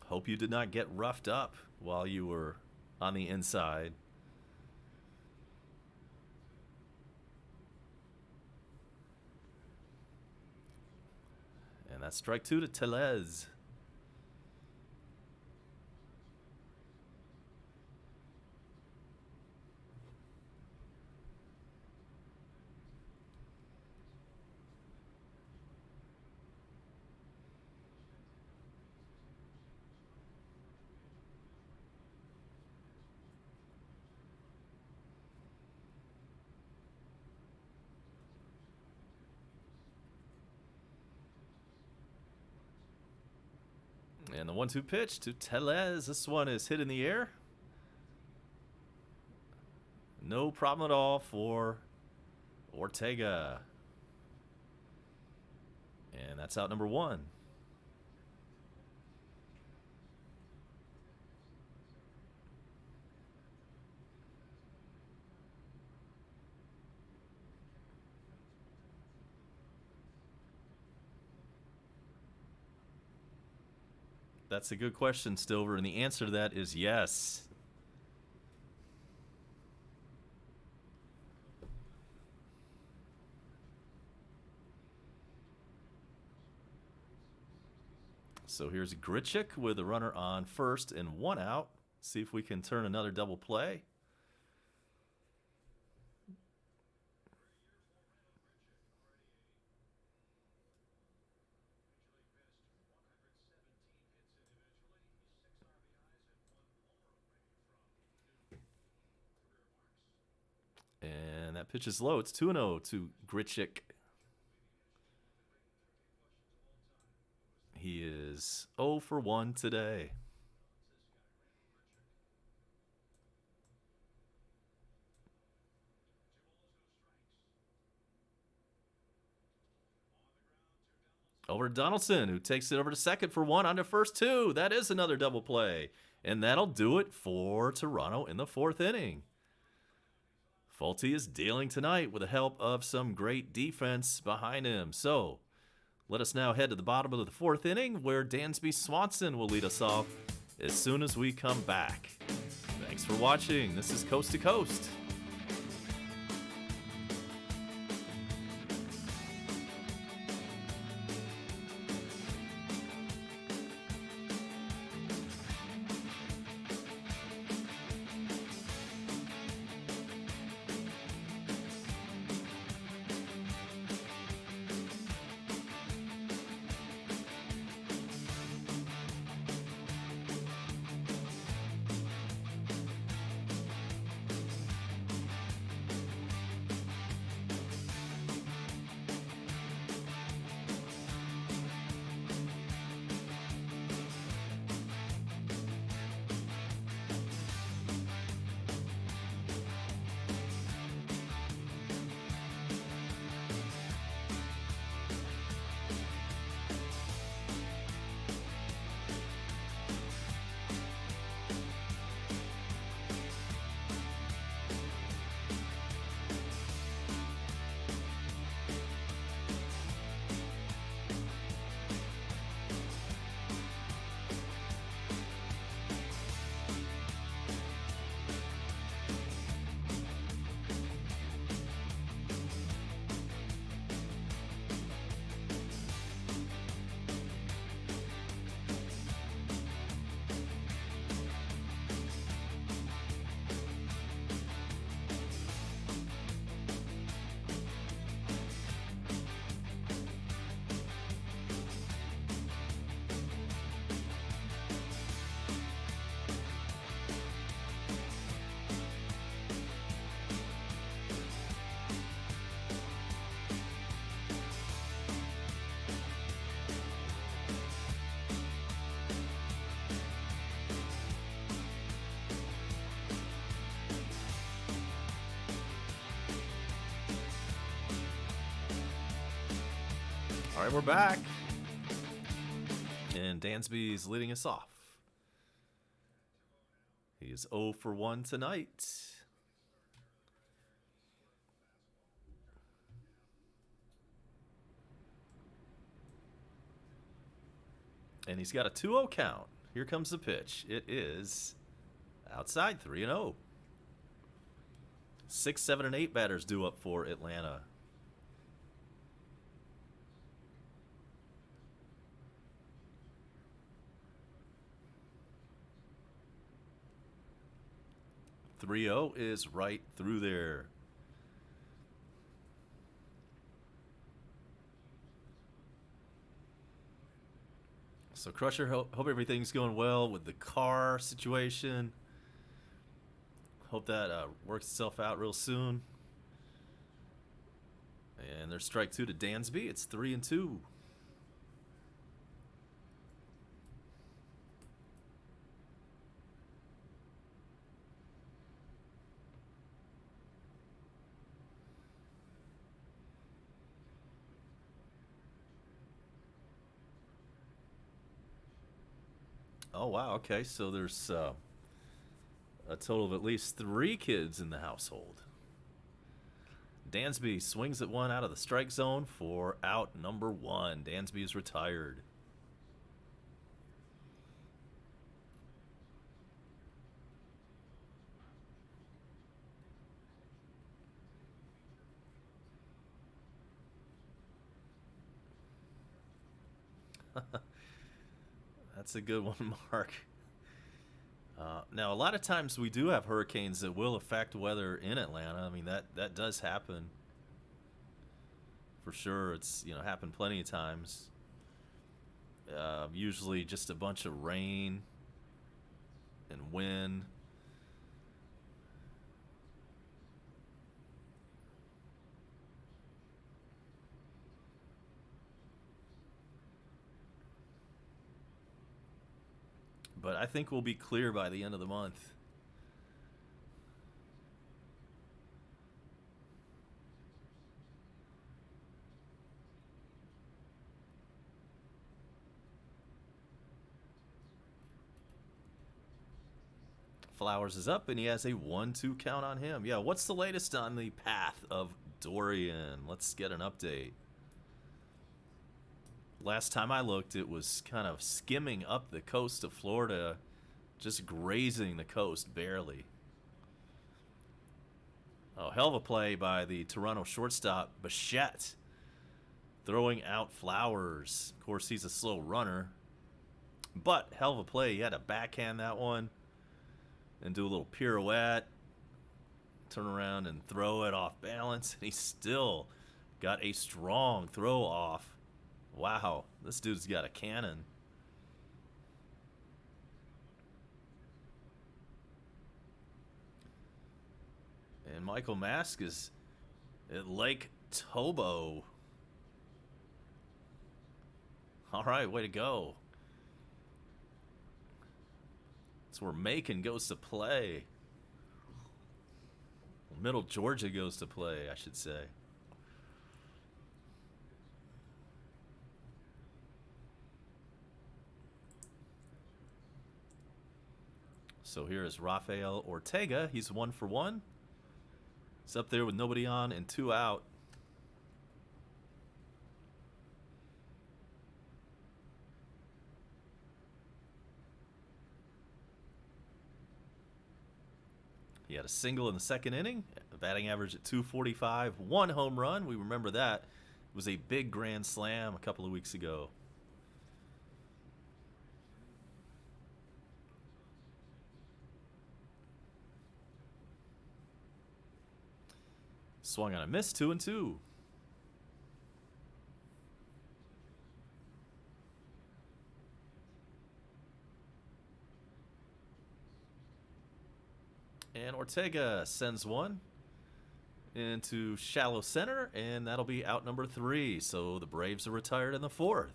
Hope you did not get roughed up while you were on the inside. And that's strike 2 to Tellez. And the 1-2 pitch to Tellez. This one is hit in the air. No problem at all for Ortega. And that's out number 1. That's a good question, Stover, and the answer to that is yes. So here's Grichuk with a runner on first and 1 out. See if we can turn another double play. And that pitch is low. It's 2-0 to Grichuk. He is 0 for 1 today. Over to Donaldson, who takes it over to second for 1 on to first 2. That is another double play. And that'll do it for Toronto in the 4th inning. Fulte is dealing tonight with the help of some great defense behind him. So let us now head to the bottom of the 4th inning, where Dansby Swanson will lead us off as soon as we come back. Thanks for watching. This is Coast to Coast. All right, we're back. And Dansby's leading us off. He is 0 for 1 tonight. And he's got a 2-0 count. Here comes the pitch. It is outside, 3-0. 6, 7, and 8 batters due up for Atlanta. .30 is right through there. So Crusher, hope everything's going well with the car situation. Hope that works itself out real soon. And there's strike 2 to Dansby. It's 3-2. Oh, wow. Okay, so there's a total of at least 3 kids in the household. Dansby swings at one out of the strike zone for out number 1. Dansby is retired. That's a good one, Mark. Now, a lot of times we do have hurricanes that will affect weather in Atlanta. I mean, that does happen. For sure, it's happened plenty of times. Usually just a bunch of rain and wind. But I think we'll be clear by the end of the month. Flowers is up, and he has a 1-2 count on him. Yeah, what's the latest on the path of Dorian? Let's get an update. Last time I looked, it was kind of skimming up the coast of Florida, just grazing the coast barely. Oh, hell of a play by the Toronto shortstop, Bichette, throwing out Flowers. Of course, he's a slow runner, but hell of a play. He had to backhand that one and do a little pirouette, turn around and throw it off balance, and he still got a strong throw off. Wow, this dude's got a cannon. And Michael Mask is at Lake Tobo. All right, way to go. That's where Macon goes to play. Middle Georgia goes to play, I should say. So here is Rafael Ortega. He's 1 for 1. He's up there with nobody on and 2 out. He had a single in the second inning, a batting average at .245, 1 home run. We remember that. It was a big grand slam a couple of weeks ago. Swung on a miss, 2-2. And Ortega sends one into shallow center, and that'll be out number 3. So the Braves are retired in the 4th.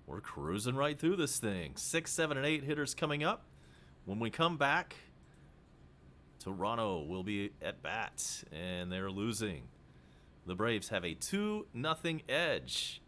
We're cruising right through this thing. 6, 7, and 8 hitters coming up. When we come back, Toronto will be at bat, and they're losing. The Braves have a 2-0 edge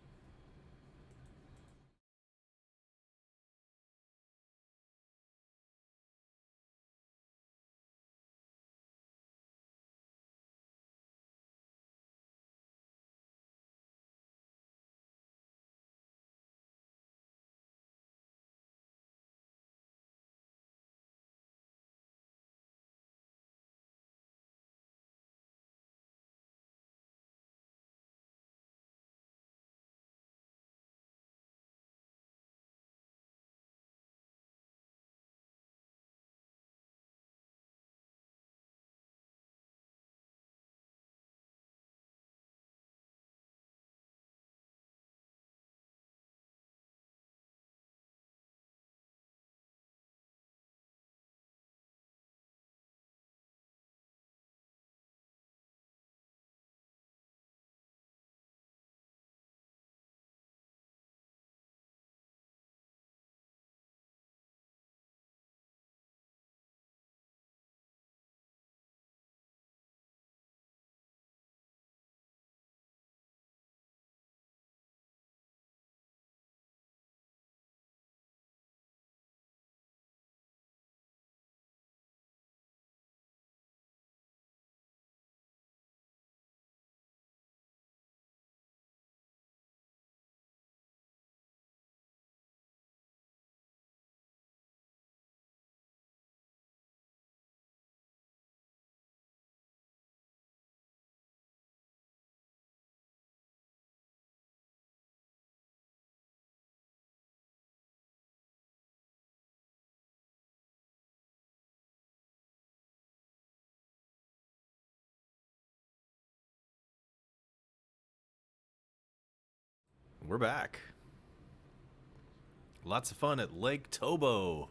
We're back. Lots of fun at Lake Tobo.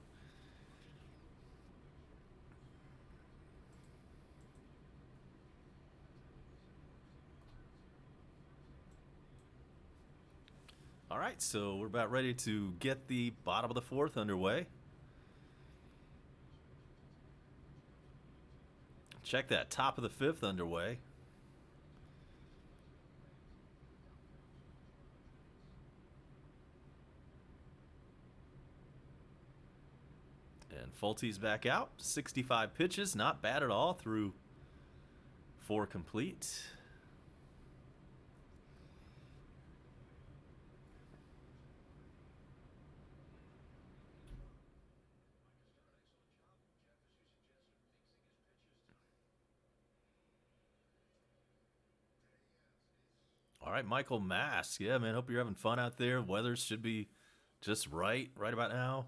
All right, so we're about ready to get the bottom of the fourth underway. Check that, top of the fifth underway. And Fulty's back out. 65 pitches, not bad at all through 4 complete. All right, Michael Mask. Yeah, man, hope you're having fun out there. Weather should be just right about now.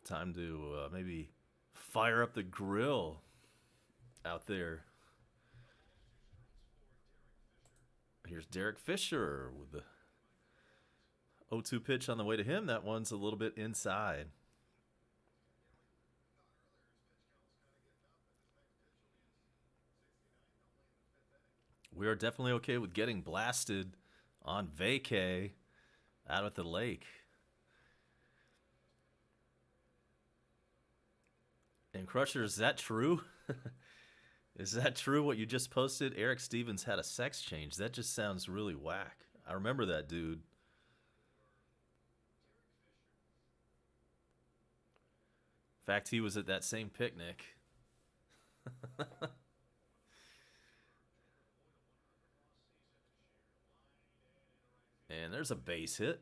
Time to maybe fire up the grill out there. Here's Derek Fisher with the 0-2 pitch on the way to him. That one's a little bit inside. We are definitely okay with getting blasted on vacay out at the lake. And Crusher, is that true? Is that true what you just posted? Eric Stevens had a sex change. That just sounds really whack. I remember that dude. In fact, he was at that same picnic. And there's a base hit.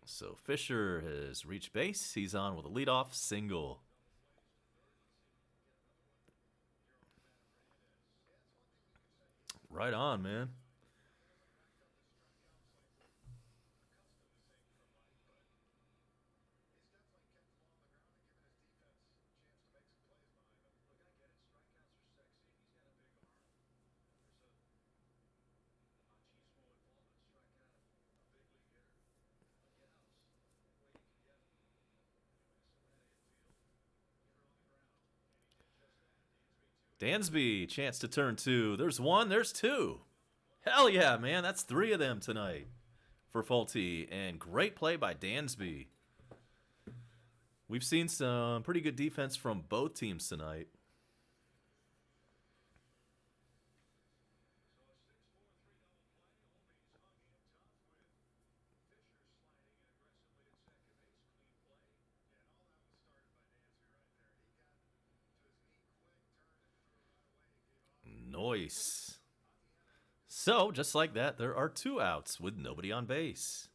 So Fisher has reached base. He's on with a leadoff single. Right on, man. Dansby, chance to turn 2. There's 1, there's 2. Hell yeah, man. That's 3 of them tonight for Fulty. And great play by Dansby. We've seen some pretty good defense from both teams tonight. Nice. So, just like that, there are 2 outs with nobody on base.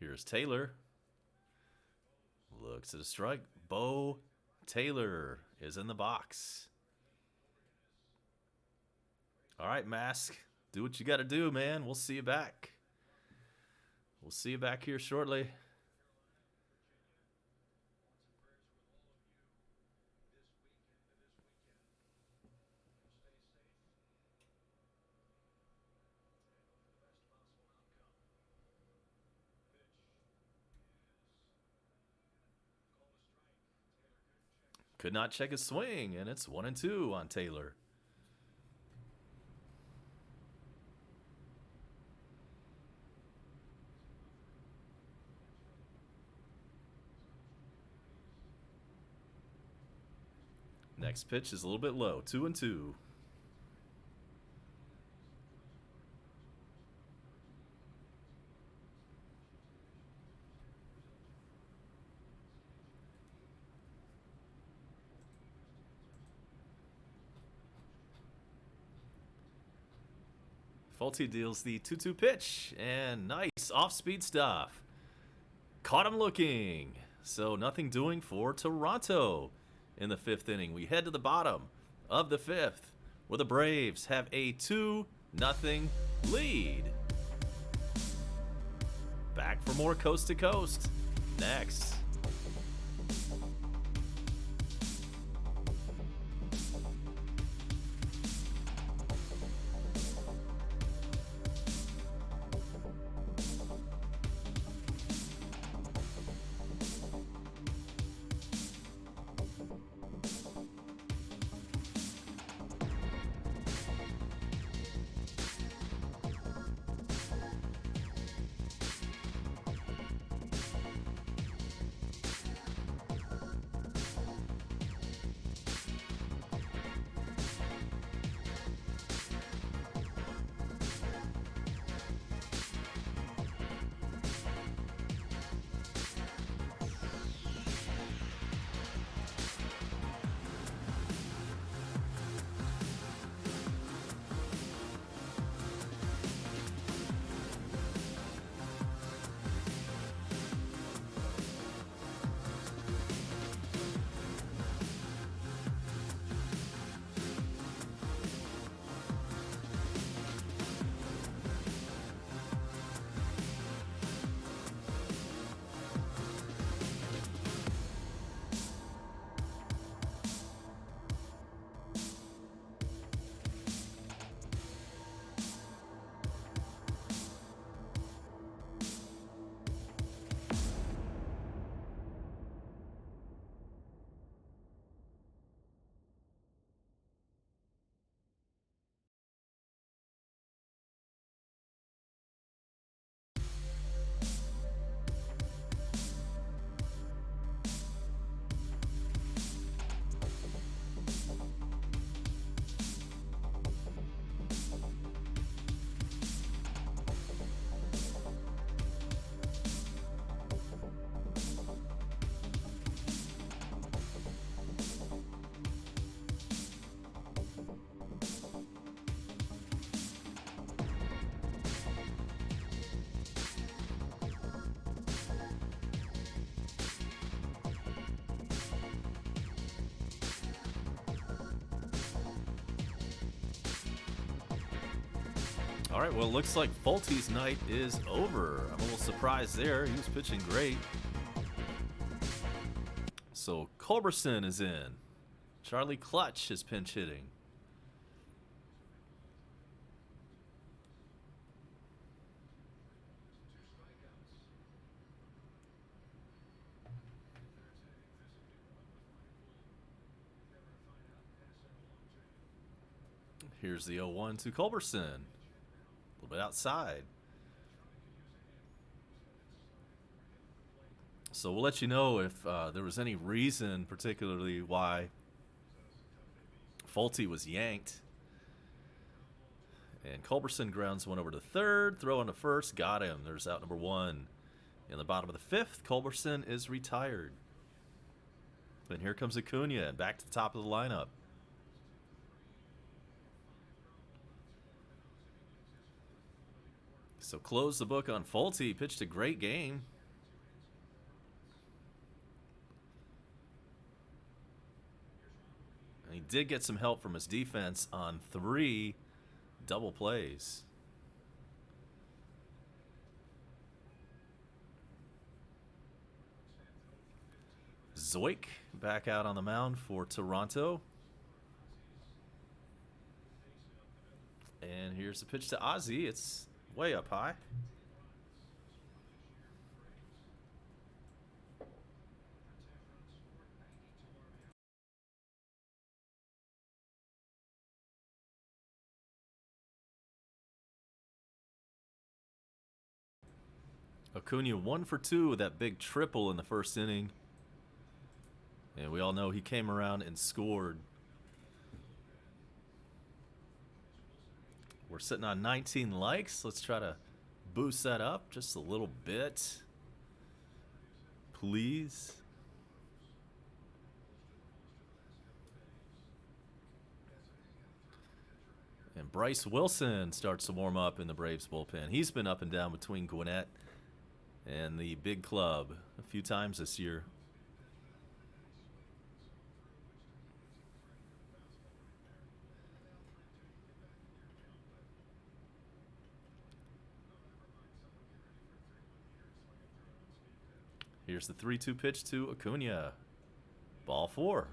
Here's Taylor. Looks at a strike. Bo Taylor is in the box. All right, Mask. Do what you got to do, man. We'll see you back. We'll see you back here shortly. Could not check his swing, and it's 1-2 on Taylor. Next pitch is a little bit low, 2-2. Fulty deals the 2-2 pitch, and nice off-speed stuff. Caught him looking. So nothing doing for Toronto in the 5th inning. We head to the bottom of the 5th. where the Braves have a 2-0 lead. Back for more Coast to Coast next. All right, well, it looks like Folty's night is over. I'm a little surprised there. He was pitching great. So Culberson is in. Charlie Clutch is pinch hitting. Here's the 0-1 to Culberson. A little bit outside. So we'll let you know if there was any reason particularly why Folty was yanked. And Culberson grounds one over to third, throw into first, got him. There's out number 1. In the bottom of the 5th, Culberson is retired. And here comes Acuna, and back to the top of the lineup. So close the book on Folty. Pitched a great game. And he did get some help from his defense on 3 double plays. Zoik back out on the mound for Toronto. And here's the pitch to Ozzie. It's way up high. Acuna 1 for 2 with that big triple in the first inning. And we all know he came around and scored. We're sitting on 19 likes. Let's try to boost that up just a little bit. Please. And Bryce Wilson starts to warm up in the Braves bullpen. He's been up and down between Gwinnett and the big club a few times this year. Here's the 3-2 pitch to Acuna. Ball 4.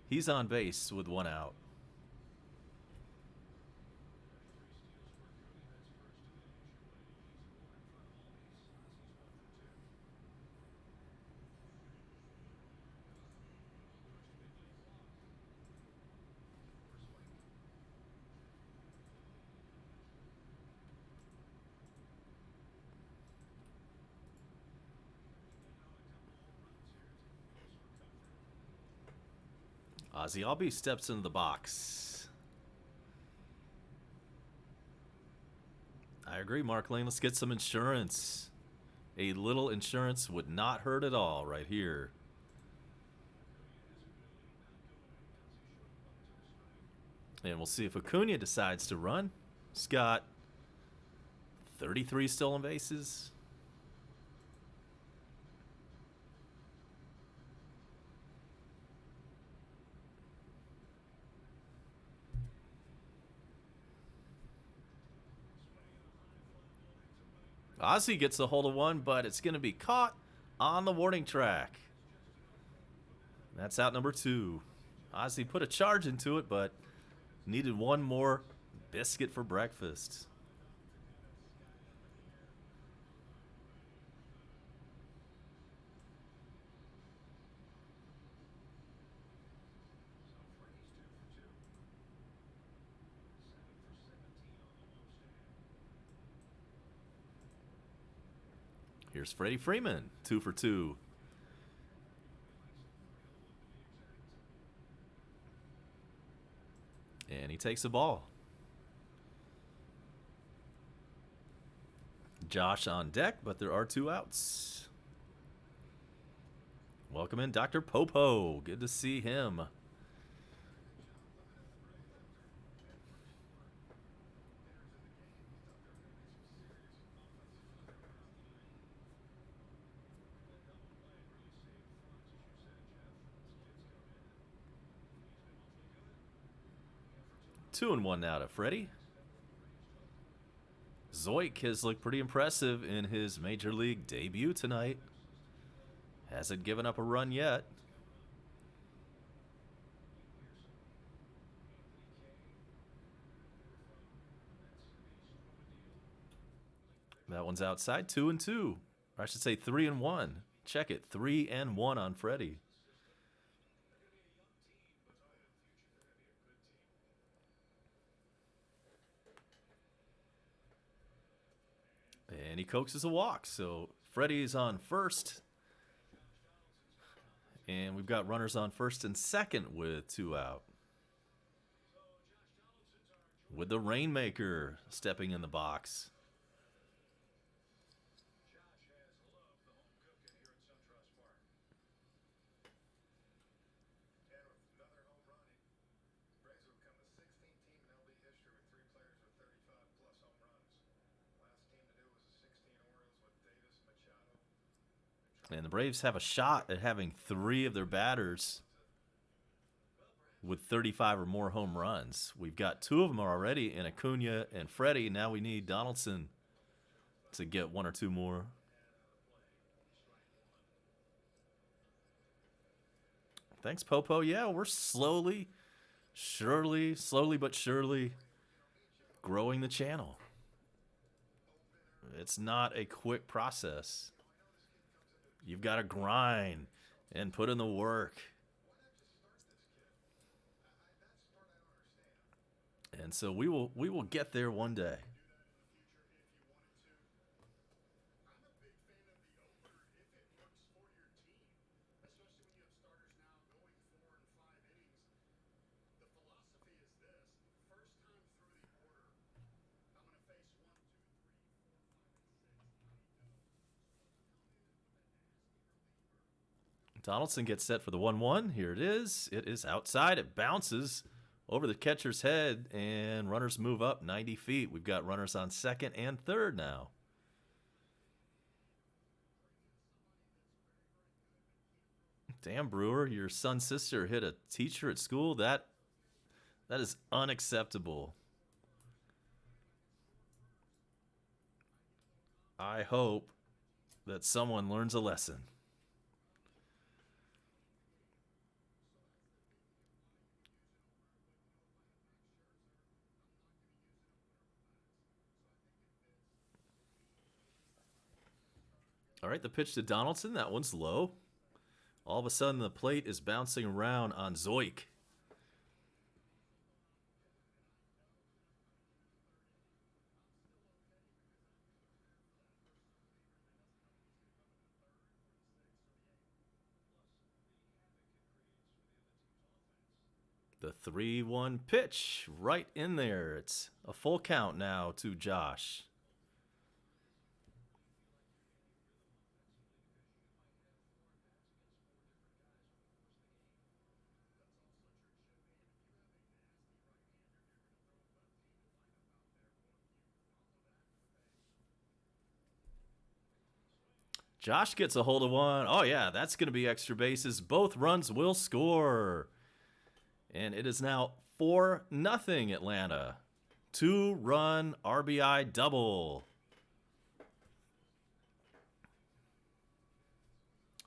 He's on base with 1 out. Ozzy Albies steps into the box. I agree, Mark Lane. Let's get some insurance. A little insurance would not hurt at all right here. And we'll see if Acuna decides to run. He's got 33 stolen bases. Ozzy gets a hold of one, but it's going to be caught on the warning track. That's out number 2. Ozzy put a charge into it, but needed one more biscuit for breakfast. Here's Freddie Freeman, 2 for 2. And he takes the ball. Josh on deck, but there are 2 outs. Welcome in Dr. Popo. Good to see him. Two and one now to Freddie. Zoik has looked pretty impressive in his major league debut tonight. Hasn't given up a run yet. That one's outside. 2 and 2. Or I should say 3 and 1. Check it. 3 and 1 on Freddie. And he coaxes a walk. So Freddie's on first. And we've got runners on first and second with 2 out. With the Rainmaker stepping in the box. And the Braves have a shot at having 3 of their batters with 35 or more home runs. We've got 2 of them already in Acuna and Freddie. Now we need Donaldson to get 1 or 2 more. Thanks, Popo. Yeah, we're slowly but surely growing the channel. It's not a quick process. You've got to grind and put in the work. And so we will get there one day. Donaldson gets set for the 1-1. Here it is. It is outside. It bounces over the catcher's head, and runners move up 90 feet. We've got runners on second and third now. Damn, Brewer, your son's sister hit a teacher at school. That is unacceptable. I hope that someone learns a lesson. All right, the pitch to Donaldson. That one's low. All of a sudden, the plate is bouncing around on Zoik. The 3-1 pitch right in there. It's a full count now to Josh. Josh gets a hold of one. Oh, yeah, that's going to be extra bases. Both runs will score. And it is now 4-0 Atlanta. 2-run RBI double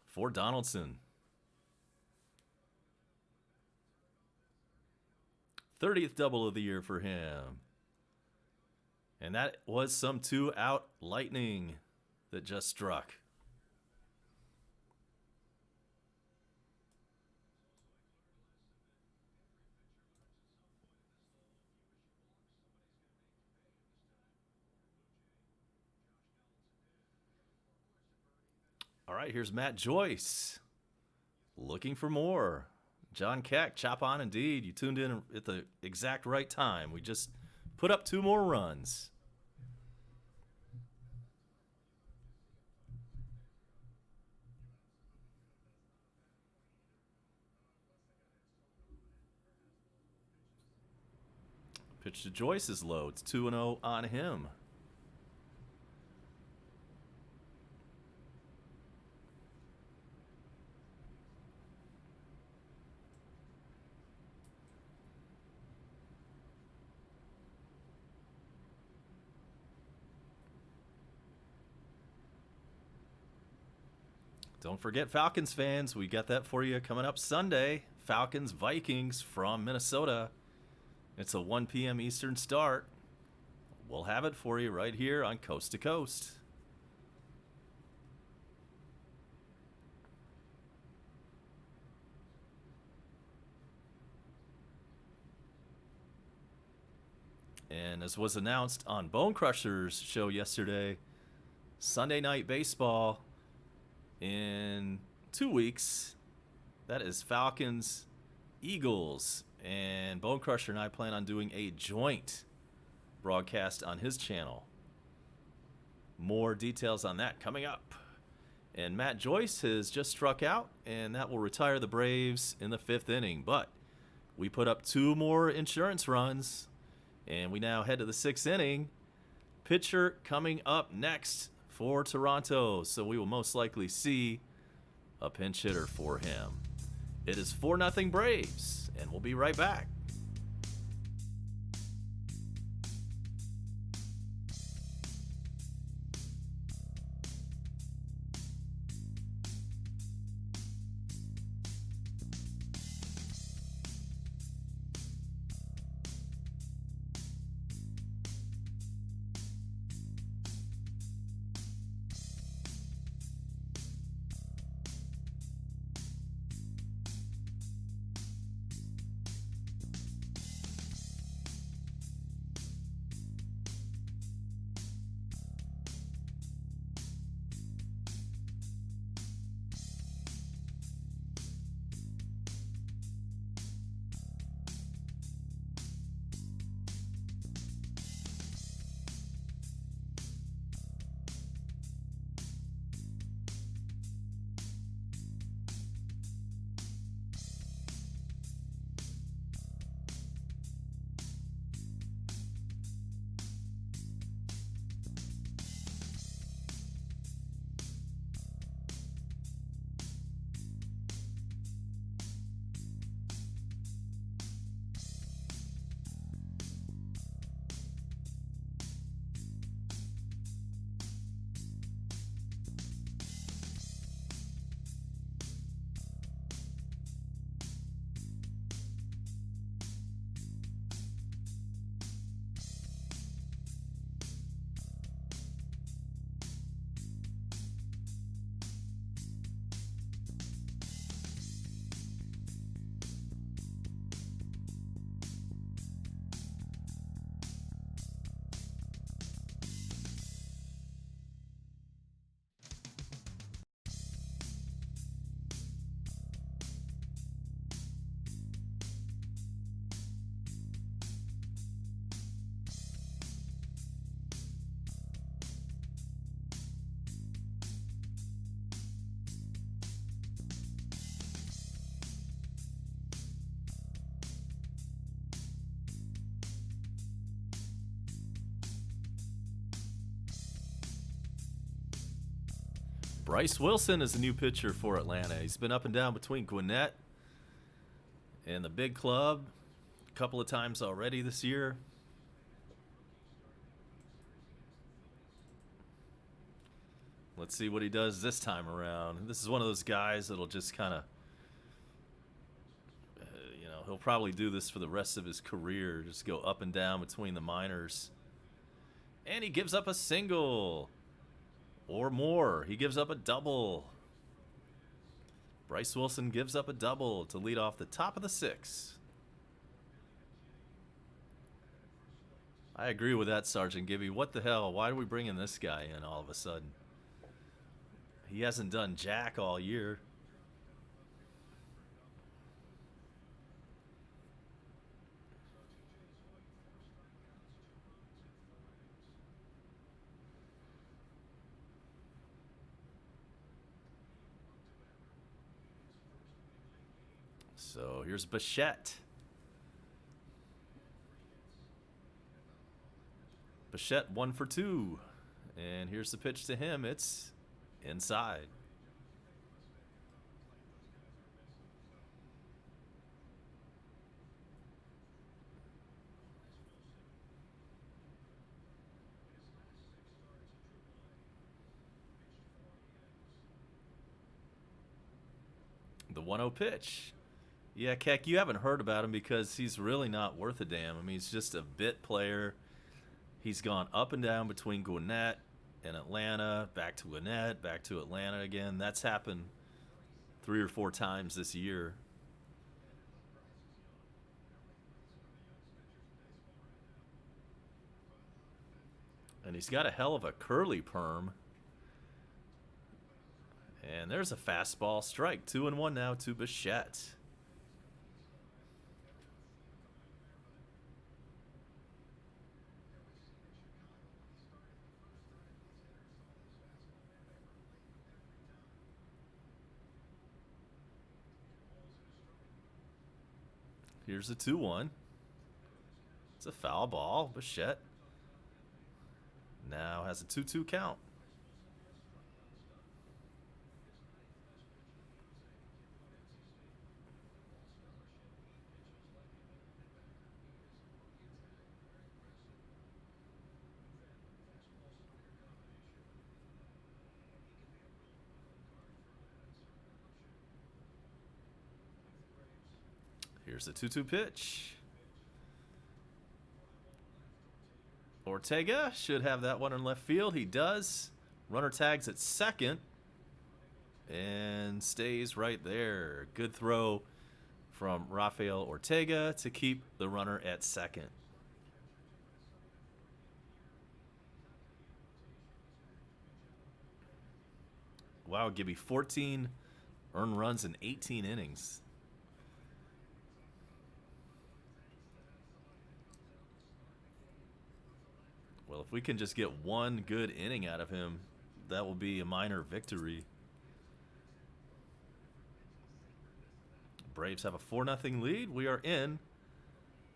for Donaldson. 30th double of the year for him. And that was some 2-out lightning that just struck. All right, here's Matt Joyce looking for more. John Keck, chop on indeed. You tuned in at the exact right time. We just put up 2 more runs. Pitch to Joyce is low. It's 2-0 on him. Don't forget, Falcons fans, we got that for you coming up Sunday. Falcons Vikings from Minnesota. It's a 1 p.m. Eastern start. We'll have it for you right here on Coast to Coast. And as was announced on Bone Crushers' show yesterday, Sunday Night Baseball in 2 weeks. That is Falcons, Eagles. And Bone Crusher and I plan on doing a joint broadcast on his channel. More details on that coming up. And Matt Joyce has just struck out, and that will retire the Braves in the 5th inning. But we put up 2 more insurance runs, and we now head to the 6th inning. Pitcher coming up next for Toronto, so we will most likely see a pinch hitter for him. It is 4-0 Braves, and we'll be right back. Bryce Wilson is a new pitcher for Atlanta. He's been up and down between Gwinnett and the big club a couple of times already this year. Let's see what he does this time around. This is one of those guys that'll just kind of, he'll probably do this for the rest of his career. Just go up and down between the minors. And he gives up a single. Or more. He gives up a double. Bryce Wilson gives up a double to lead off the top of the 6th. I agree with that, Sergeant Gibby. What the hell? Why are we bringing this guy in all of a sudden? He hasn't done jack all year. So here's Bichette. Bichette 1 for 2. And here's the pitch to him. It's inside. The 1-0 pitch. Yeah, Keck, you haven't heard about him because he's really not worth a damn. I mean, he's just a bit player. He's gone up and down between Gwinnett and Atlanta, back to Gwinnett, back to Atlanta again. That's happened 3 or 4 times this year. And he's got a hell of a curly perm. And there's a fastball strike. 2-1 now to Bichette. Here's a 2-1. It's a foul ball. Bichette now has a 2-2 count. Here's the 2-2 pitch. Ortega should have that one in left field. He does. Runner tags at second and stays right there. Good throw from Rafael Ortega to keep the runner at second. Wow, Gibby, 14 earned runs in 18 innings. Well, if we can just get one good inning out of him, that will be a minor victory. Braves have a 4-0 lead. We are in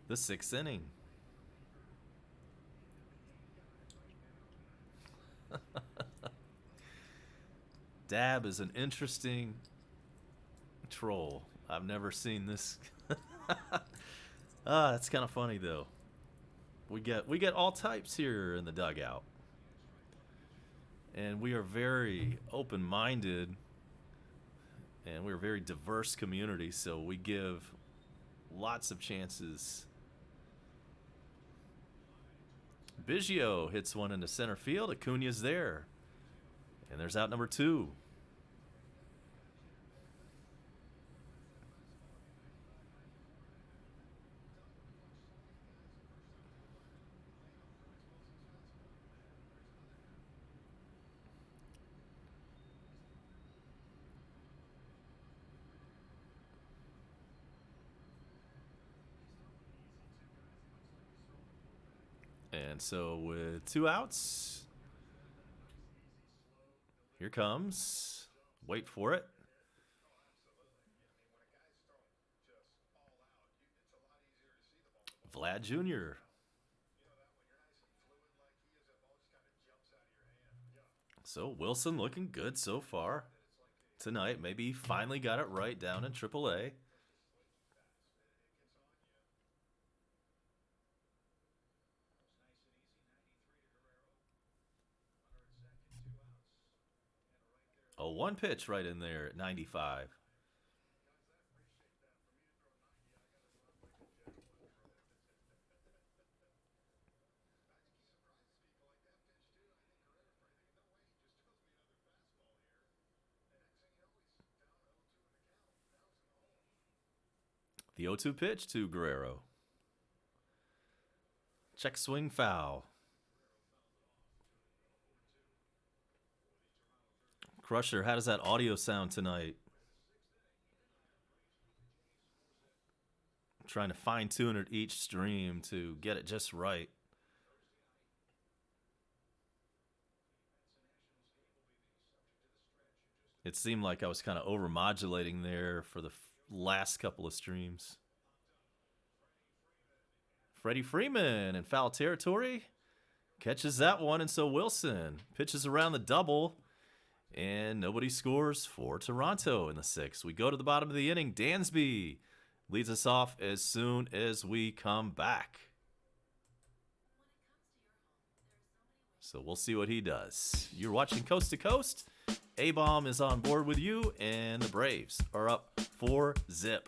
the 6th inning. Dab is an interesting troll. I've never seen this. That's kind of funny though. We get all types here in the dugout. And we are very open-minded, and we're a very diverse community, so we give lots of chances. Biggio hits one into center field. Acuna's there. And there's out number 2. And so with 2 outs, here comes, wait for it, Vlad Jr. So Wilson looking good so far tonight. Maybe he finally got it right down in AAA. A one pitch right in there at 95. The 0-2 pitch to Guerrero. Check swing foul. Crusher, how does that audio sound tonight? I'm trying to fine tune it each stream to get it just right. It seemed like I was kind of over modulating there for the last couple of streams. Freddie Freeman in foul territory catches that one, and so Wilson pitches around the double, and nobody scores for Toronto in the sixth. We go to the bottom of the inning. Dansby leads us off as soon as we come back. So we'll see what he does. You're watching Coast to Coast. A-Bomb is on board with you, and the Braves are up 4-0.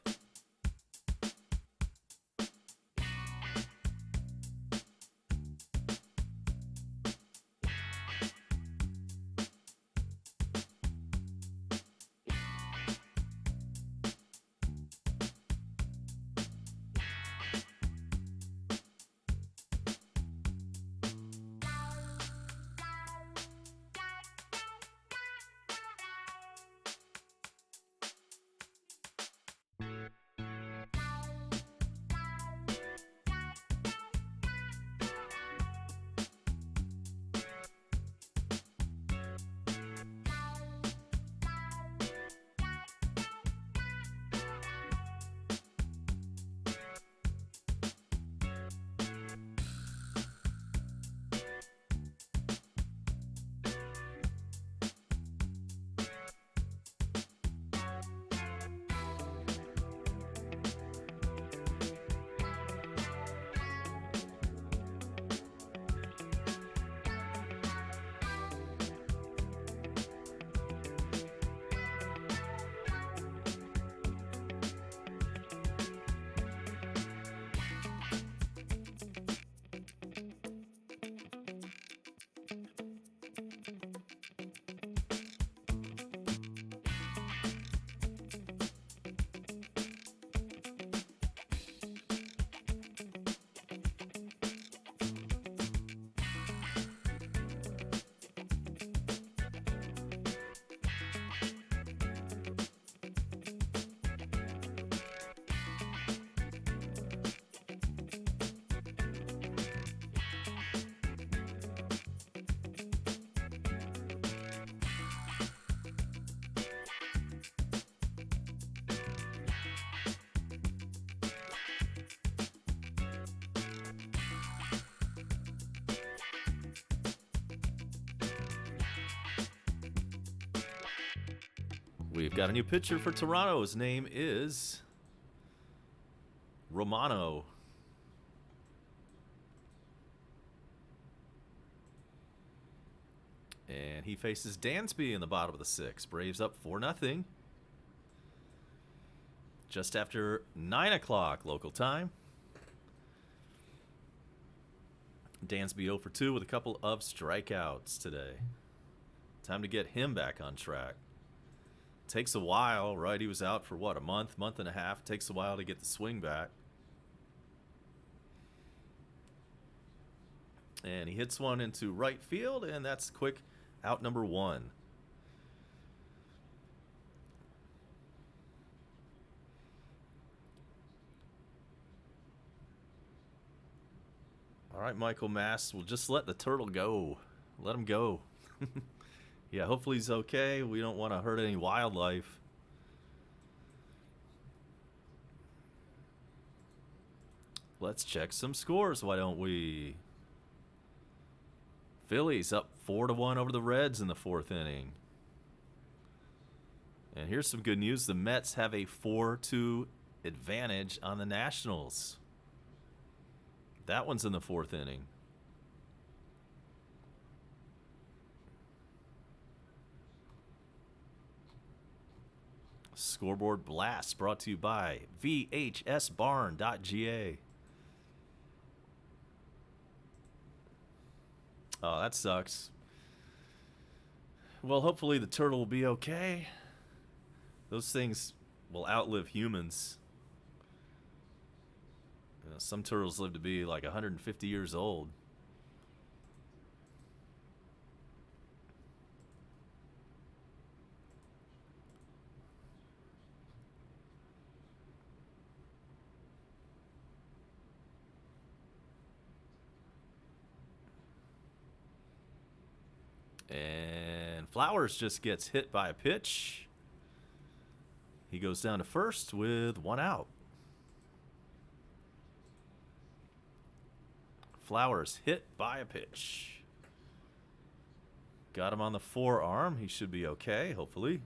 We've got a new pitcher for Toronto. His name is Romano. And he faces Dansby in the bottom of the sixth. Braves up 4-0. Just after 9 o'clock local time. Dansby 0 for 2 with a couple of strikeouts today. Time to get him back on track. Takes a while, right? He was out for what, a month and a half. Takes a while to get the swing back. And he hits one into right field, and that's quick out number 1. All right, Michael Mass, we'll just let the turtle go. Let him go. Yeah, hopefully he's okay. We don't want to hurt any wildlife. Let's check some scores, why don't we? Phillies up 4-1 over the Reds in the 4th inning. And here's some good news. The Mets have a 4-2 advantage on the Nationals. That one's in the 4th inning. Scoreboard Blast brought to you by VHSBarn.ga. Oh, that sucks. Well, hopefully the turtle will be okay. Those things will outlive humans. You know, some turtles live to be like 150 years old. And Flowers just gets hit by a pitch. He goes down to first with 1 out. Flowers hit by a pitch. Got him on the forearm. He should be okay, hopefully.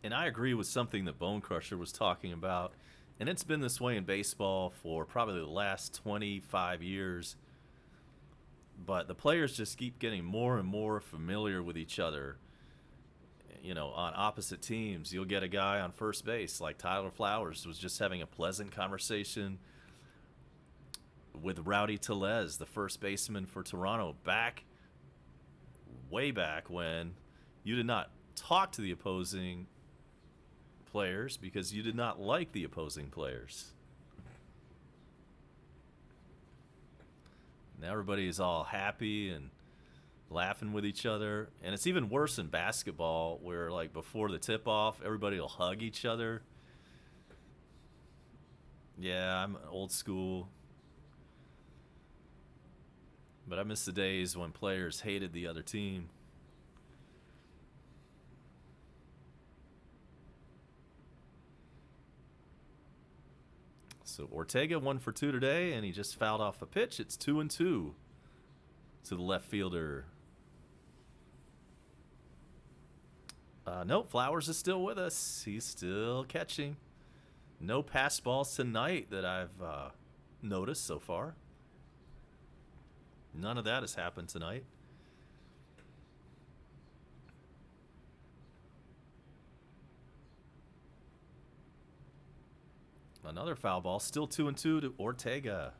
And I agree with something that Bone Crusher was talking about. And it's been this way in baseball for probably the last 25 years. But the players just keep getting more and more familiar with each other. You know, on opposite teams, you'll get a guy on first base like Tyler Flowers was just having a pleasant conversation with Rowdy Tellez, the first baseman for Toronto, way back when you did not talk to the opposing players because you did not like the opposing players. Now everybody is all happy and laughing with each other. And it's even worse in basketball where, like, before the tip-off, everybody will hug each other. Yeah, I'm old school. But I miss the days when players hated the other team. So Ortega 1 for 2 today, and he just fouled off a pitch. It's 2-2 to the left fielder. Nope, Flowers is still with us. He's still catching. No pass balls tonight that I've noticed so far. None of that has happened tonight. Another foul ball. Still 2-2 to Ortega.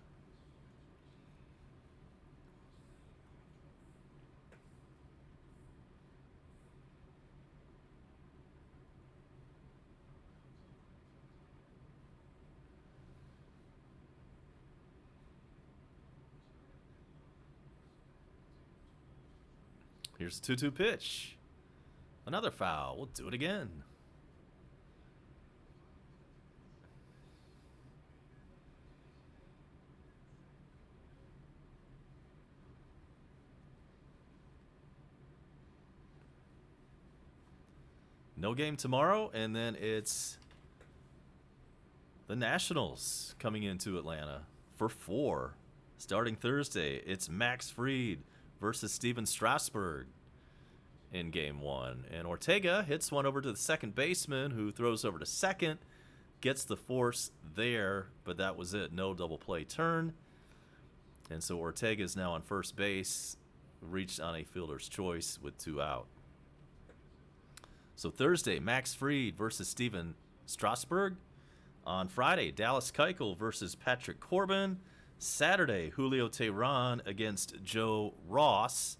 Here's the 2-2 pitch. Another foul. We'll do it again. No game tomorrow, and then it's the Nationals coming into Atlanta for 4. Starting Thursday, it's Max Fried versus Steven Strasburg in game 1. And Ortega hits one over to the second baseman, who throws over to second, gets the force there, but that was it. No double play turn. And so Ortega is now on first base, reached on a fielder's choice with 2 out. So Thursday, Max Fried versus Steven Strasburg. On Friday, Dallas Keuchel versus Patrick Corbin. Saturday, Julio Teheran against Joe Ross.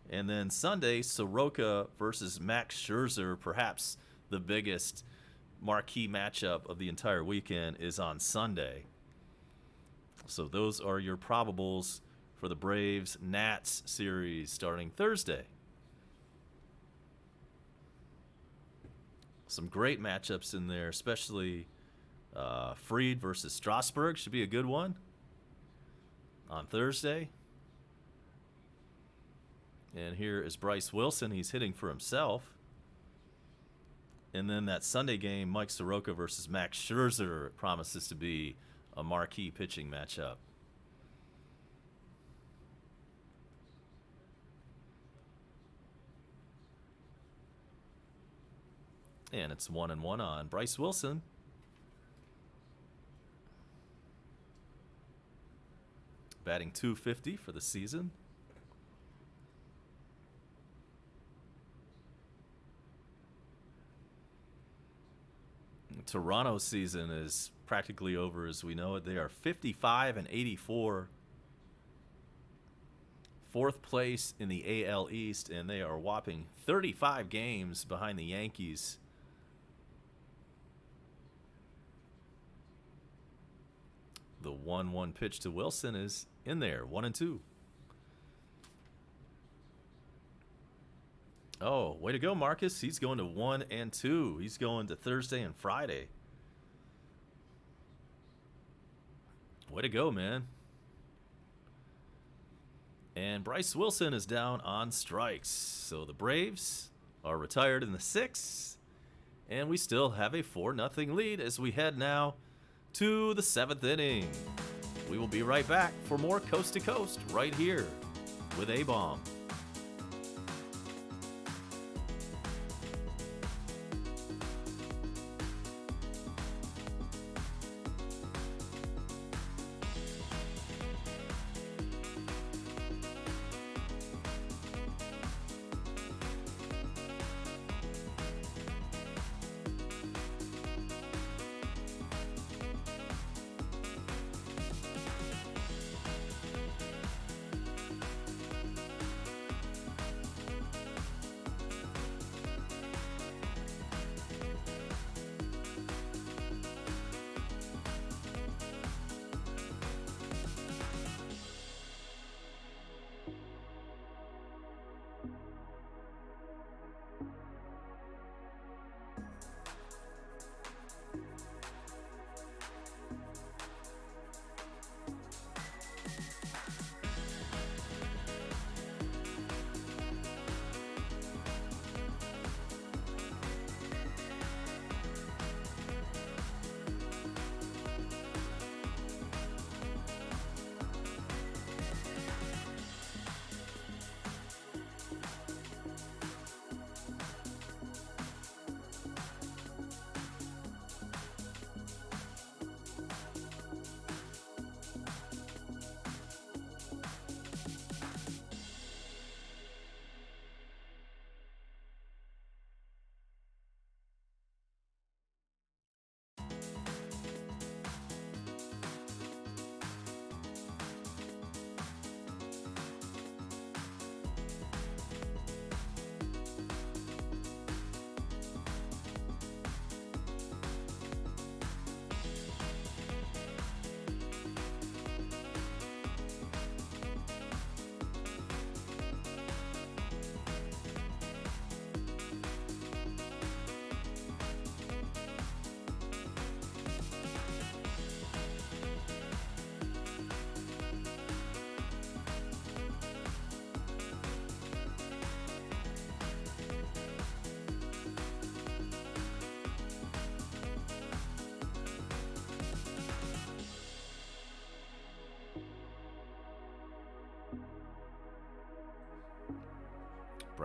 And then Sunday, Soroka versus Max Scherzer. Perhaps the biggest marquee matchup of the entire weekend is on Sunday. So those are your probables for the Braves-Nats series starting Thursday. Some great matchups in there, especially Fried versus Strasburg should be a good one. on Thursday. And here is Bryce Wilson. He's hitting for himself. And then that Sunday game, Mike Soroka versus Max Scherzer, promises to be a marquee pitching matchup. And it's 1-1 on Bryce Wilson. Batting .250 for the season. Toronto's season is practically over as we know it. They are 55-84. Fourth place in the AL East, and they are whopping 35 games behind the Yankees. The 1-1 pitch to Wilson is in there, 1-2. Oh, way to go, Marcus. He's going to 1-2. He's going to Thursday and Friday. Way to go, man. And Bryce Wilson is down on strikes. So the Braves are retired in the 6th. And we still have a 4-0 lead as we head now to the 7th inning. We will be right back for more Coast to Coast right here with A-Bomb.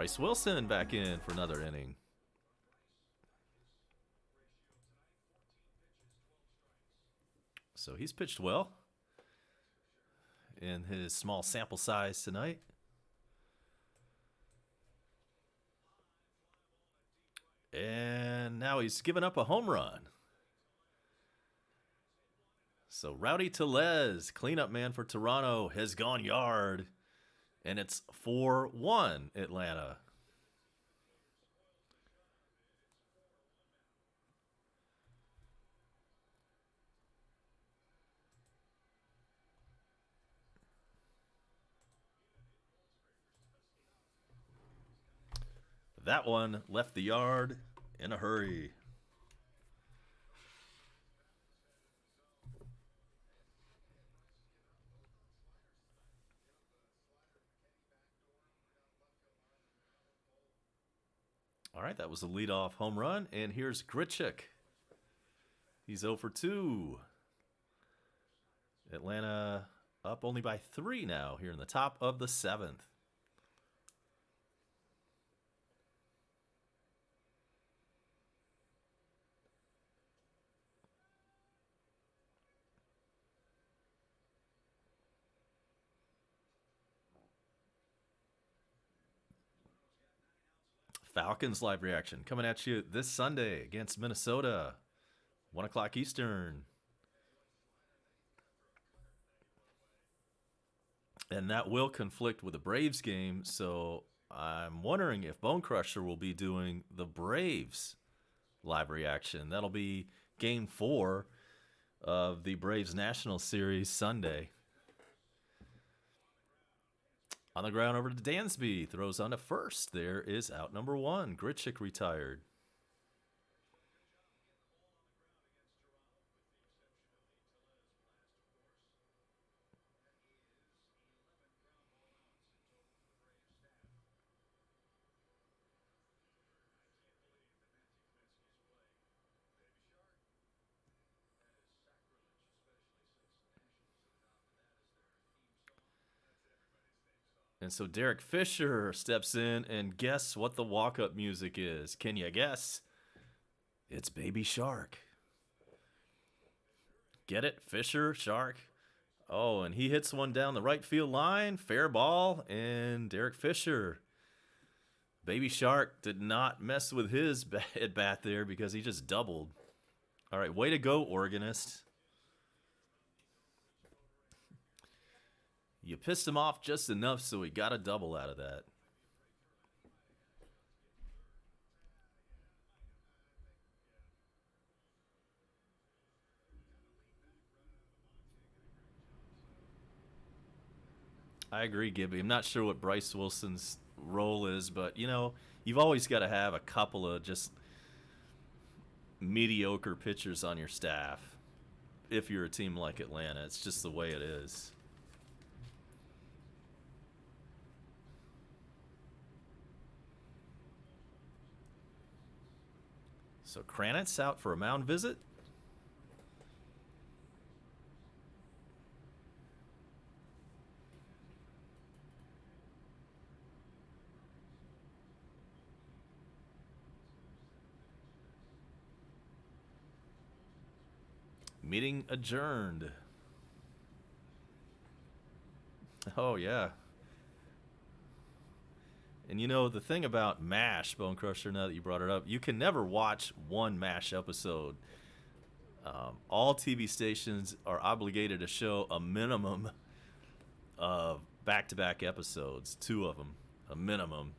Bryce Wilson back in for another inning. So he's pitched well in his small sample size tonight. And now he's given up a home run. So Rowdy Tellez, cleanup man for Toronto, has gone yard. And it's 4-1 Atlanta. That one left the yard in a hurry. All right, that was a leadoff home run. And here's Grichuk. He's 0 for 2. Atlanta up only by 3 now here in the top of the 7th. Falcons live reaction coming at you this Sunday against Minnesota, 1 o'clock Eastern. And that will conflict with the Braves game, so I'm wondering if Bone Crusher will be doing the Braves live reaction. That'll be game 4 of the Braves National Series Sunday. On the ground over to Dansby. Throws on to first. There is out number 1. Grichuk retired. And so Derek Fisher steps in, and guess what the walk-up music is? Can you guess? It's Baby Shark. Get it? Fisher, Shark. Oh, and he hits one down the right field line. Fair ball, and Derek Fisher. Baby Shark did not mess with his at bat there because he just doubled. All right, way to go, organist. You pissed him off just enough so he got a double out of that. I agree, Gibby. I'm not sure what Bryce Wilson's role is, but, you know, you've always got to have a couple of just mediocre pitchers on your staff if you're a team like Atlanta. It's just the way it is. So Kranitz out for a mound visit. Meeting adjourned. Oh, yeah. And you know, the thing about MASH, Bone Crusher, now that you brought it up, you can never watch one MASH episode. All TV stations are obligated to show a minimum of back-to-back episodes, 2 of them, a minimum.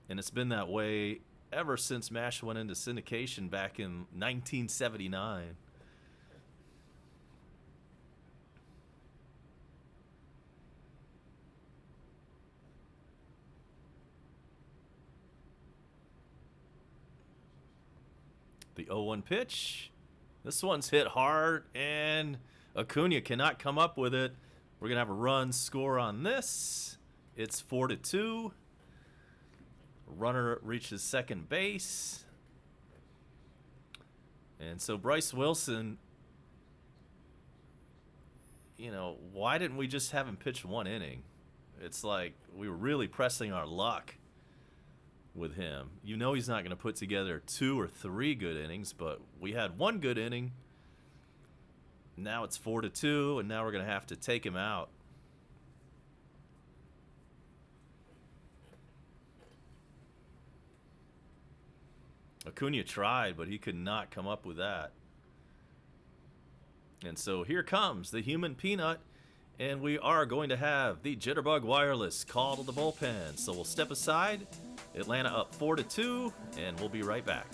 And it's been that way ever since MASH went into syndication back in 1979. The 0-1 pitch. This one's hit hard, and Acuna cannot come up with it. We're going to have a run score on this. It's 4-2. Runner reaches second base. And so Bryce Wilson, you know, why didn't we just have him pitch 1 inning? It's like we were really pressing our luck with him. You know he's not going to put together 2 or 3 good innings, but we had 1 good inning. Now it's 4-2, and now we're going to have to take him out. Acuna tried, but he could not come up with that. And so here comes the human peanut, and we are going to have the Jitterbug Wireless call to the bullpen. So we'll step aside. Atlanta up 4-2, and we'll be right back.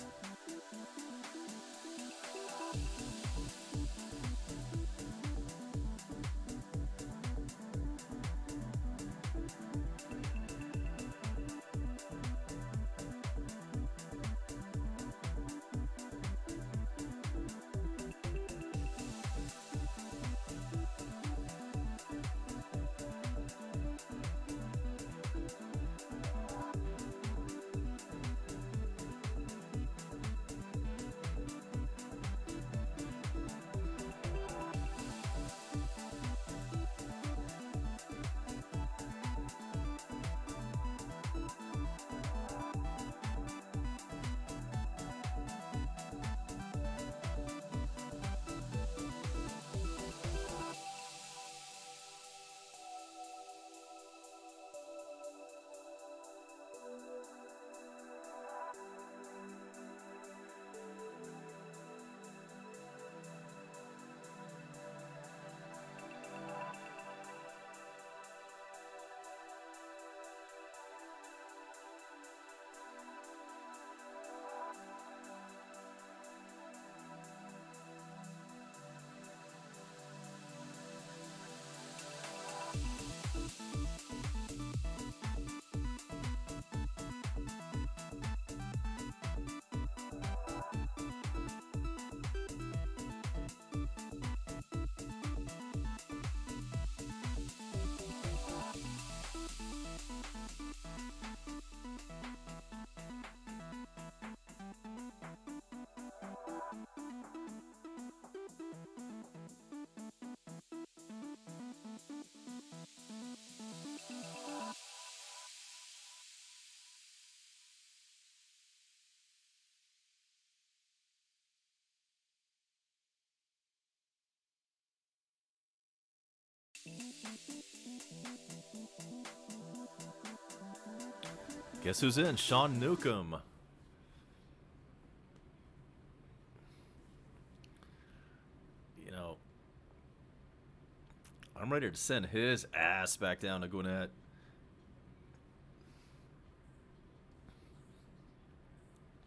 Guess who's in? Sean Newcomb. You know, I'm ready to send his ass back down to Gwinnett.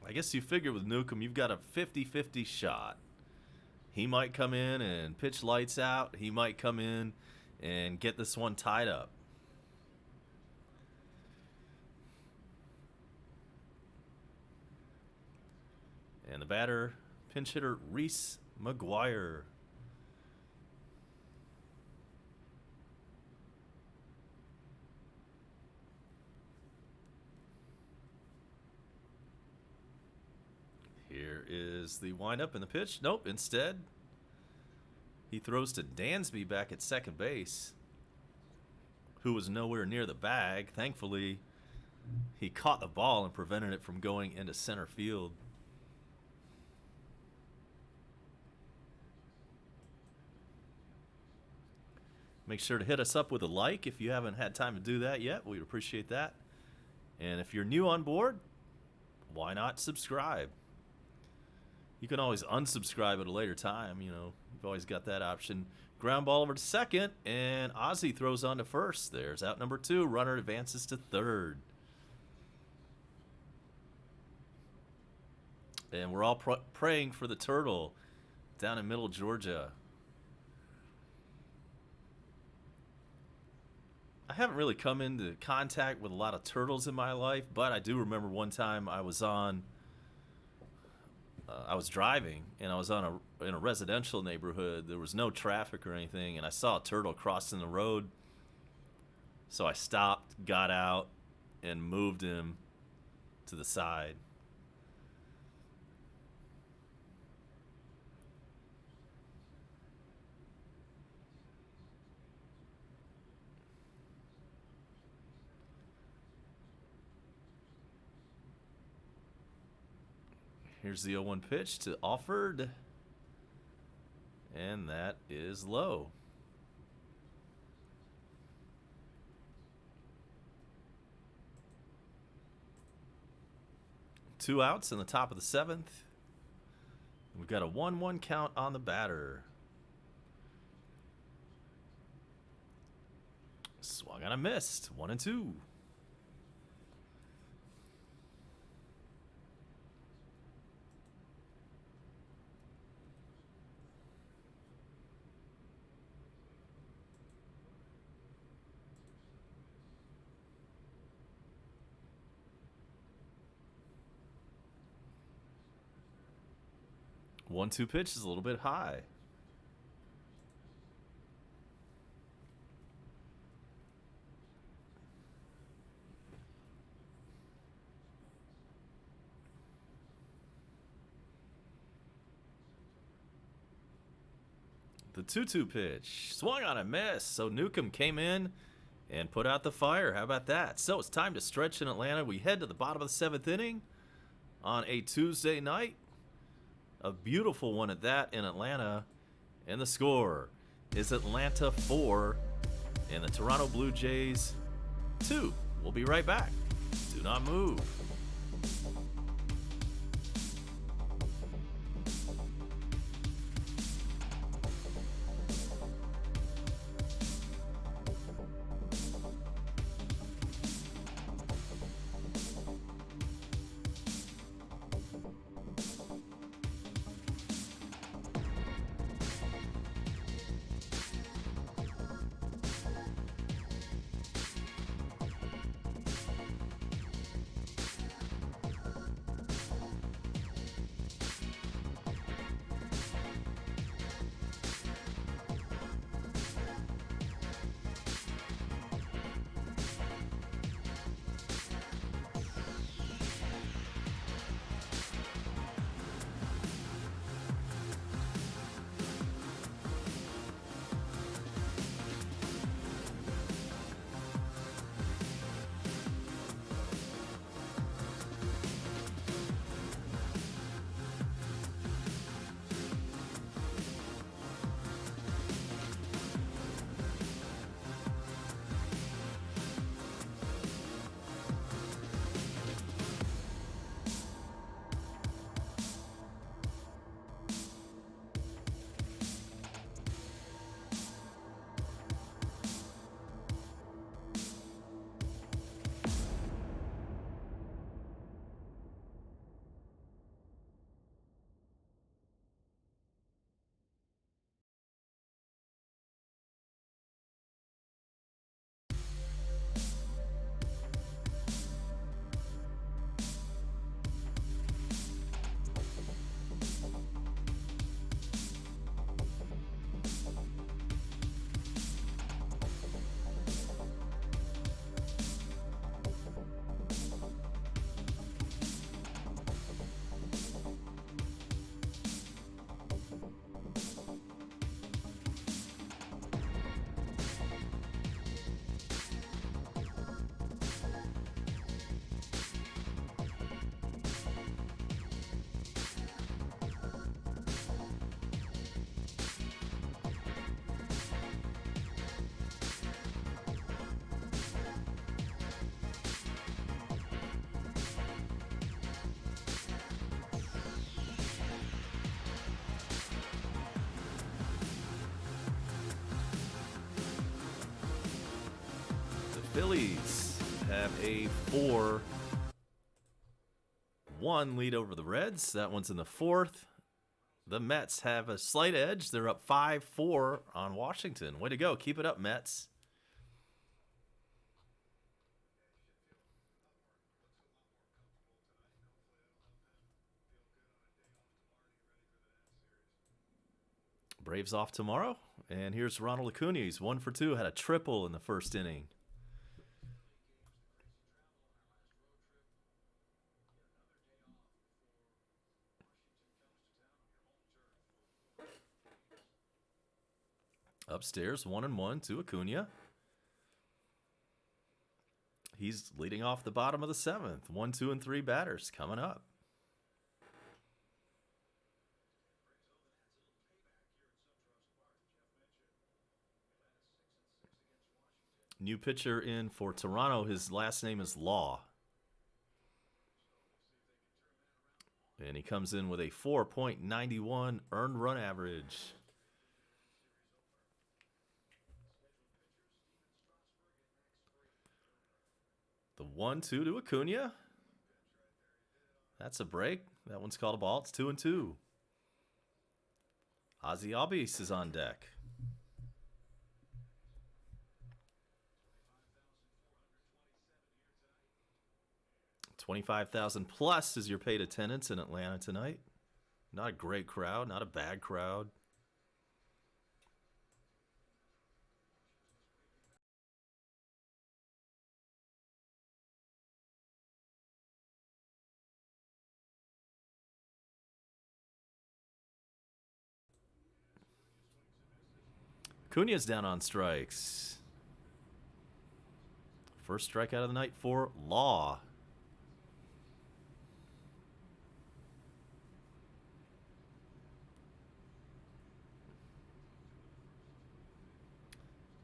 I guess you figure with Newcomb, you've got a 50-50 shot. He might come in and pitch lights out. He might come in and get this one tied up. And the batter, pinch hitter Reese McGuire. Here is the windup and the pitch. Nope, instead, he throws to Dansby back at second base, who was nowhere near the bag. Thankfully, he caught the ball and prevented it from going into center field. Make sure to hit us up with a like if you haven't had time to do that yet. We'd appreciate that. And if you're new on board, why not subscribe? You can always unsubscribe at a later time. You know, you've always got that option. Ground ball over to second, and Ozzie throws on to first. There's out number 2. Runner advances to third. And we're all praying for the turtle down in Middle Georgia. I haven't really come into contact with a lot of turtles in my life, but I do remember one time I was driving, and I was in a residential neighborhood. There was no traffic or anything, and I saw a turtle crossing the road. So I stopped, got out, and moved him to the side. Here's the 0-1 pitch to Alford. And that is low. Two outs in the top of the 7th. We've got a 1-1 count on the batter. Swung on a missed. 1-2. One-two pitch is a little bit high. The 2-2 pitch. Swung on a miss. So Newcomb came in and put out the fire. How about that? So it's time to stretch in Atlanta. We head to the bottom of the 7th inning on a Tuesday night. A beautiful one at that in Atlanta. And the score is Atlanta 4 and the Toronto Blue Jays 2. We'll be right back. Do not move. Phillies have a 4-1 lead over the Reds. That one's in the fourth. The Mets have a slight edge. They're up 5-4 on Washington. Way to go. Keep it up, Mets. Braves off tomorrow. And here's Ronald Acuna. He's 1 for 2. Had a triple in the first inning. Upstairs, 1-1 to Acuna. He's leading off the bottom of the seventh. 1, 2, and 3 batters coming up. New pitcher in for Toronto. His last name is Law. And he comes in with a 4.91 earned run average. The 1-2 to Acuna. That's a break. That one's called a ball. It's 2-2. Ozzie Albies is on deck. $25,000 plus is your paid attendance in Atlanta tonight. Not a great crowd, not a bad crowd. Acuna's down on strikes. First strikeout of the night for Law.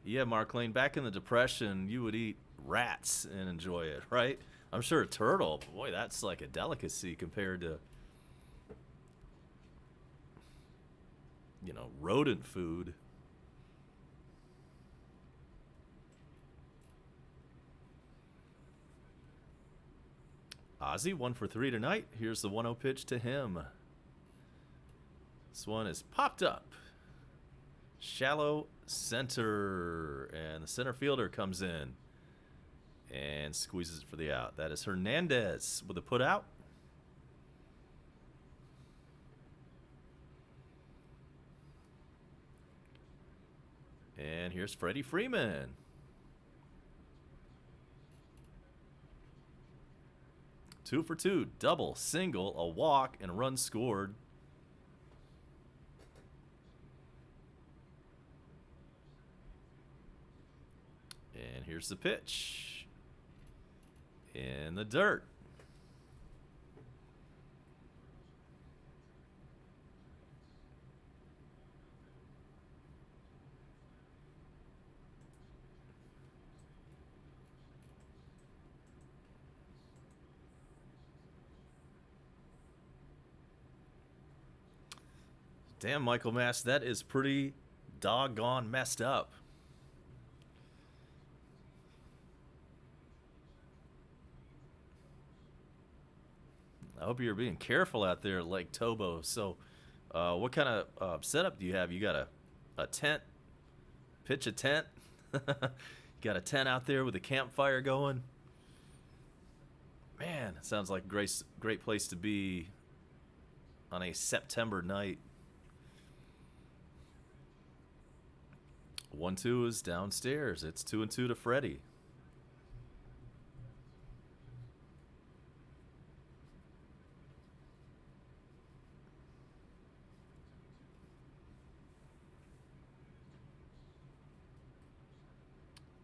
Yeah, Mark Lane, back in the Depression, you would eat rats and enjoy it, right? I'm sure a turtle, boy, that's like a delicacy compared to, rodent food. Ozzie, 1 for 3 tonight. Here's the 1-0 pitch to him. This one is popped up. Shallow center. And the center fielder comes in and squeezes it for the out. That is Hernandez with a put out. And here's Freddie Freeman. Two for 2, double, single, a walk, and a run scored. And here's the pitch. In the dirt. Damn, Michael Mass, that is pretty doggone messed up. I hope you're being careful out there at Lake Tobo. So, what kind of setup do you have? You got a tent? Pitch a tent? You got a tent out there with a campfire going? Man, it sounds like a great place to be on a September night. 1-2 is downstairs. It's 2-2 to Freddie.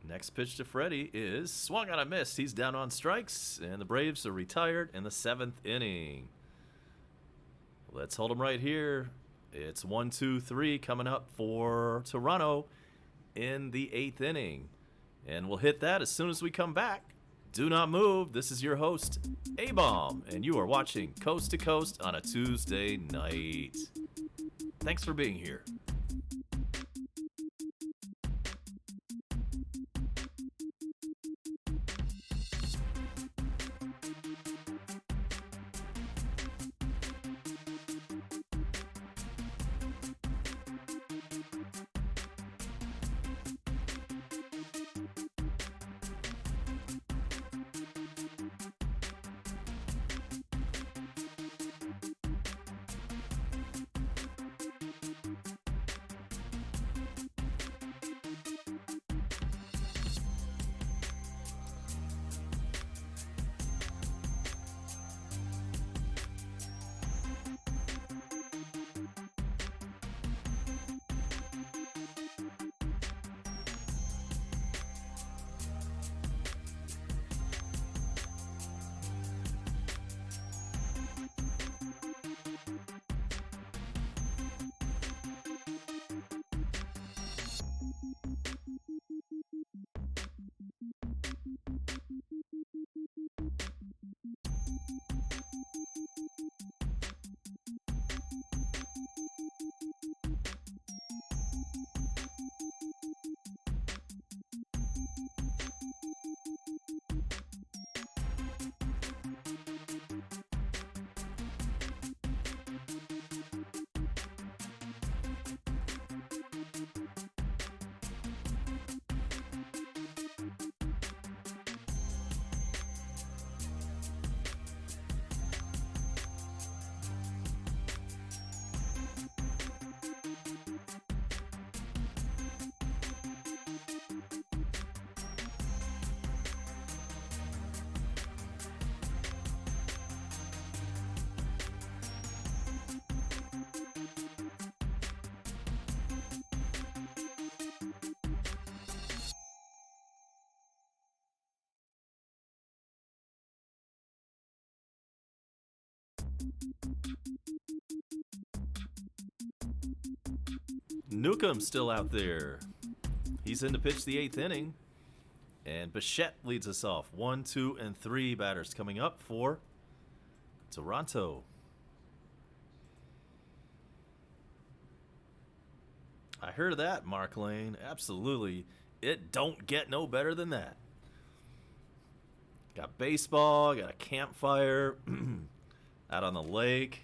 Next pitch to Freddie is swung on a miss. He's down on strikes, and the Braves are retired in the 7th inning. Let's hold them right here. It's 1-2-3 coming up for Toronto in the 8th inning. And we'll hit that as soon as we come back. Do not move. This is your host, A-Bomb, and you are watching Coast to Coast on a Tuesday night. Thanks for being here. Newcomb still out there. He's in to pitch the 8th inning. And Bichette leads us off. 1, 2, and 3 batters coming up for Toronto. I heard of that, Mark Lane. Absolutely. It don't get no better than that. Got baseball, got a campfire out on the lake.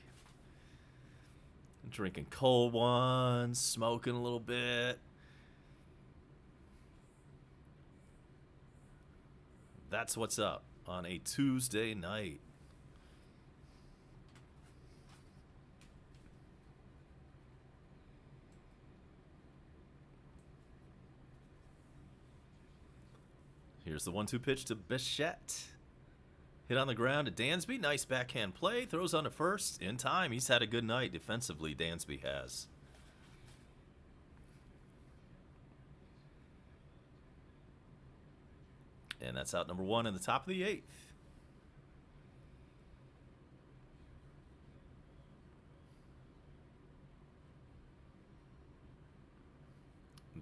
Drinking cold ones, smoking a little bit. That's what's up on a Tuesday night. Here's the 1-2 pitch to Bichette. Hit on the ground to Dansby. Nice backhand play. Throws on to first in time. He's had a good night defensively, Dansby has. And that's out number 1 in the top of the 8th.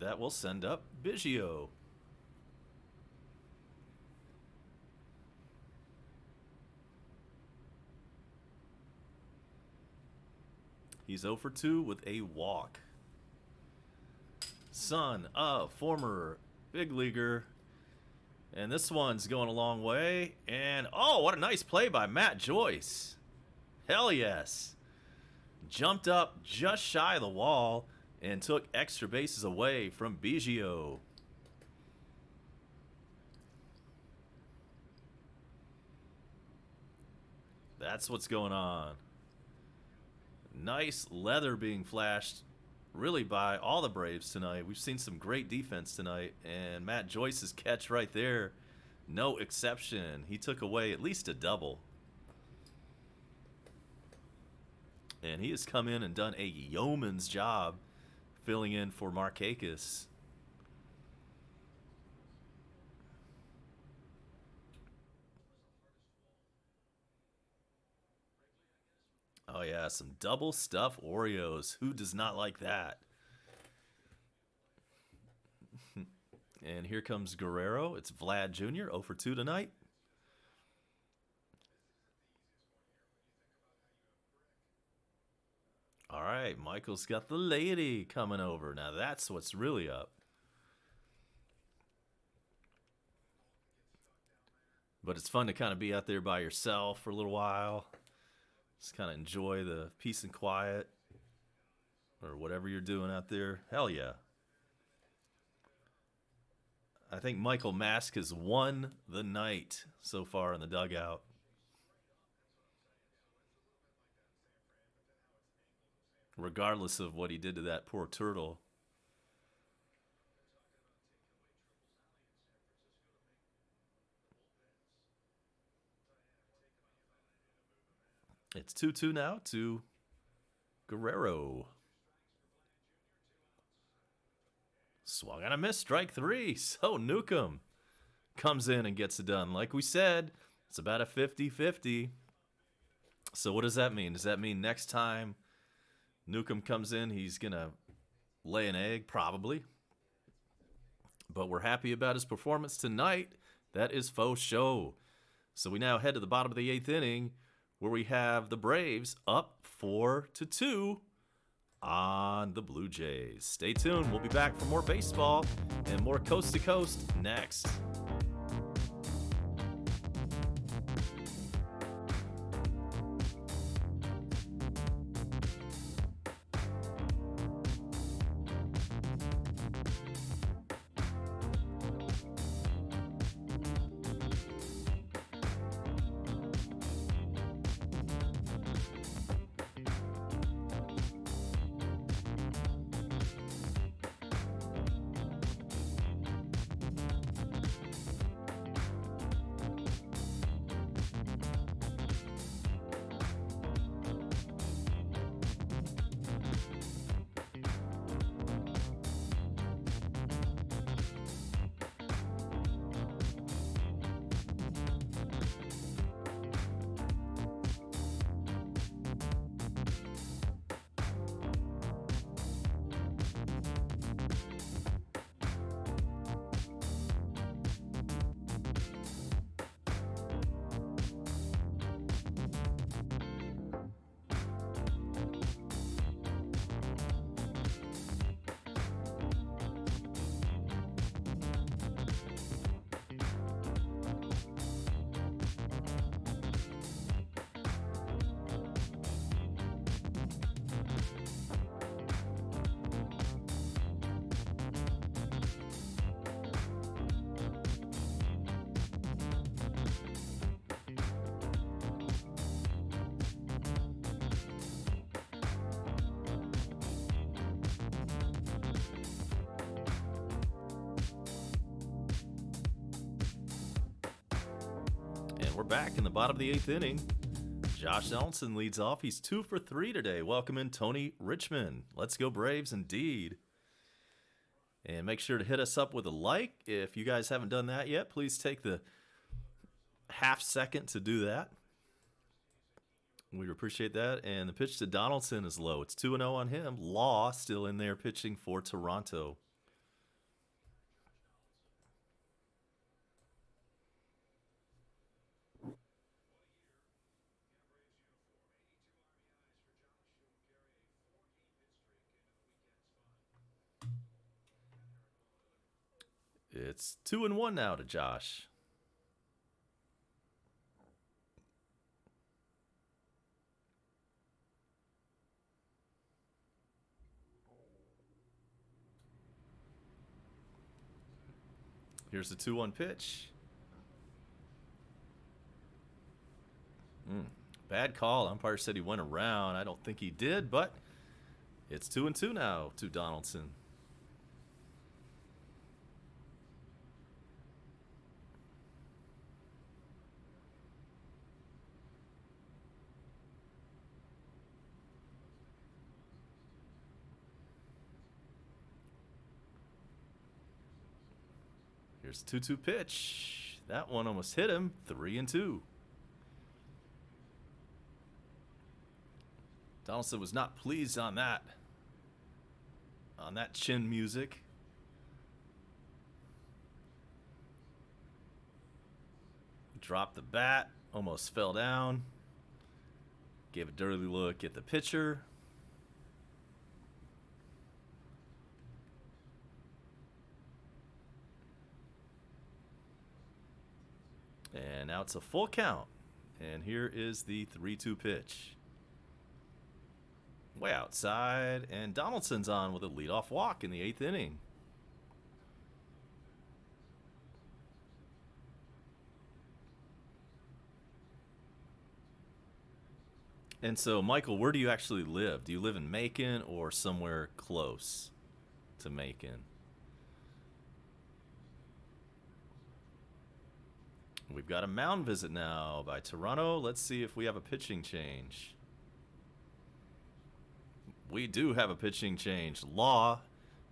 That will send up Biggio. He's 0 for 2 with a walk. Son of former big leaguer. And this one's going a long way. And, oh, what a nice play by Matt Joyce. Hell yes. Jumped up just shy of the wall and took extra bases away from Biggio. That's what's going on. Nice leather being flashed really by all the Braves tonight. We've seen some great defense tonight, and Matt Joyce's catch right there, no exception. He took away at least a double. And he has come in and done a yeoman's job filling in for Markakis. Oh, yeah, some double stuffed Oreos. Who does not like that? And here comes Guerrero. It's Vlad Jr., 0 for 2 tonight. All right, Michael's got the lady coming over. Now that's what's really up. But it's fun to kind of be out there by yourself for a little while. Just kind of enjoy the peace and quiet or whatever you're doing out there. Hell yeah. I think Michael Mask has won the night so far in the dugout. Regardless of what he did to that poor turtle. It's 2-2 now to Guerrero. Swung on a miss, strike 3. So Newcomb comes in and gets it done. Like we said, it's about a 50-50. So what does that mean? Does that mean next time Newcomb comes in, he's going to lay an egg? Probably. But we're happy about his performance tonight. That is faux show. So we now head to the bottom of the 8th inning, where we have the Braves up 4-2 on the Blue Jays. Stay tuned. We'll be back for more baseball and more Coast to Coast next. And we're back in the bottom of the 8th inning. Josh Donaldson leads off. He's 2 for 3 today. Welcome in Tony Richmond. Let's go Braves indeed. And make sure to hit us up with a like. If you guys haven't done that yet, please take the half second to do that. We'd appreciate that. And the pitch to Donaldson is low. It's 2-0 on him. Law still in there pitching for Toronto. It's 2-1 now to Josh. Here's the 2-1 pitch. Bad call. Umpire said he went around. I don't think he did, but it's 2-2 now to Donaldson. Here's the 2-2 pitch. That one almost hit him. 3-2. Donaldson was not pleased on that. On that chin music. Dropped the bat. Almost fell down. Gave a dirty look at the pitcher. And now it's a full count. And here is the 3-2 pitch. Way outside. And Donaldson's on with a leadoff walk in the 8th inning. And so, Michael, where do you actually live? Do you live in Macon or somewhere close to Macon? We've got a mound visit now by Toronto. Let's see if we have a pitching change. We do have a pitching change. Law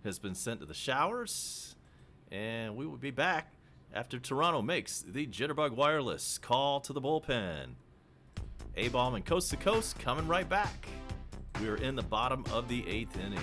has been sent to the showers. And we will be back after Toronto makes the Jitterbug Wireless call to the bullpen. A-Bomb and Coast to Coast coming right back. We are in the bottom of the 8th inning.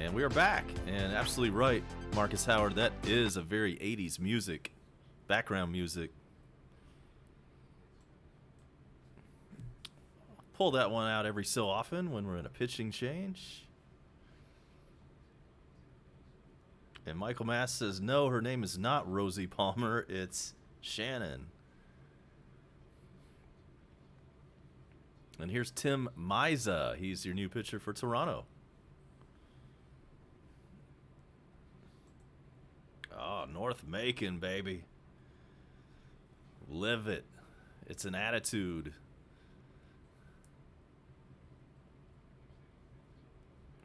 And we are back. And absolutely right, Marcus Howard. That is a very 80s music, background music. Pull that one out every so often when we're in a pitching change. And Michael Mass says, no, her name is not Rosie Palmer. It's Shannon. And here's Tim Miza. He's your new pitcher for Toronto. Oh, North Macon, baby. Live it. It's an attitude.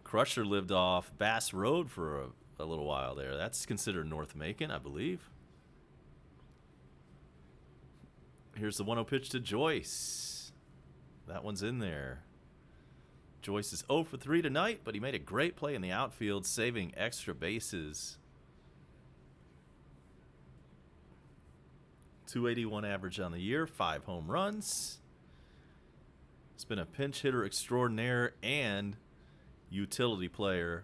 Crusher lived off Bass Road for a little while there. That's considered North Macon, I believe. Here's the 1-0 pitch to Joyce. That one's in there. Joyce is 0 for 3 tonight, but he made a great play in the outfield, saving extra bases. .281 average on the year, 5 home runs. He's been a pinch hitter extraordinaire and utility player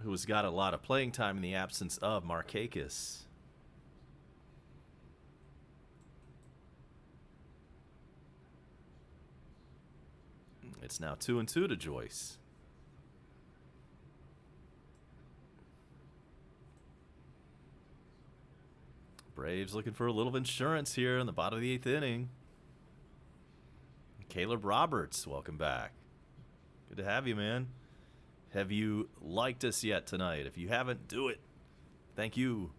who has got a lot of playing time in the absence of Markakis. It's now 2-2 to Joyce. Braves looking for a little insurance here in the bottom of the 8th inning. Caleb Roberts, welcome back. Good to have you, man. Have you liked us yet tonight? If you haven't, do it. Thank you.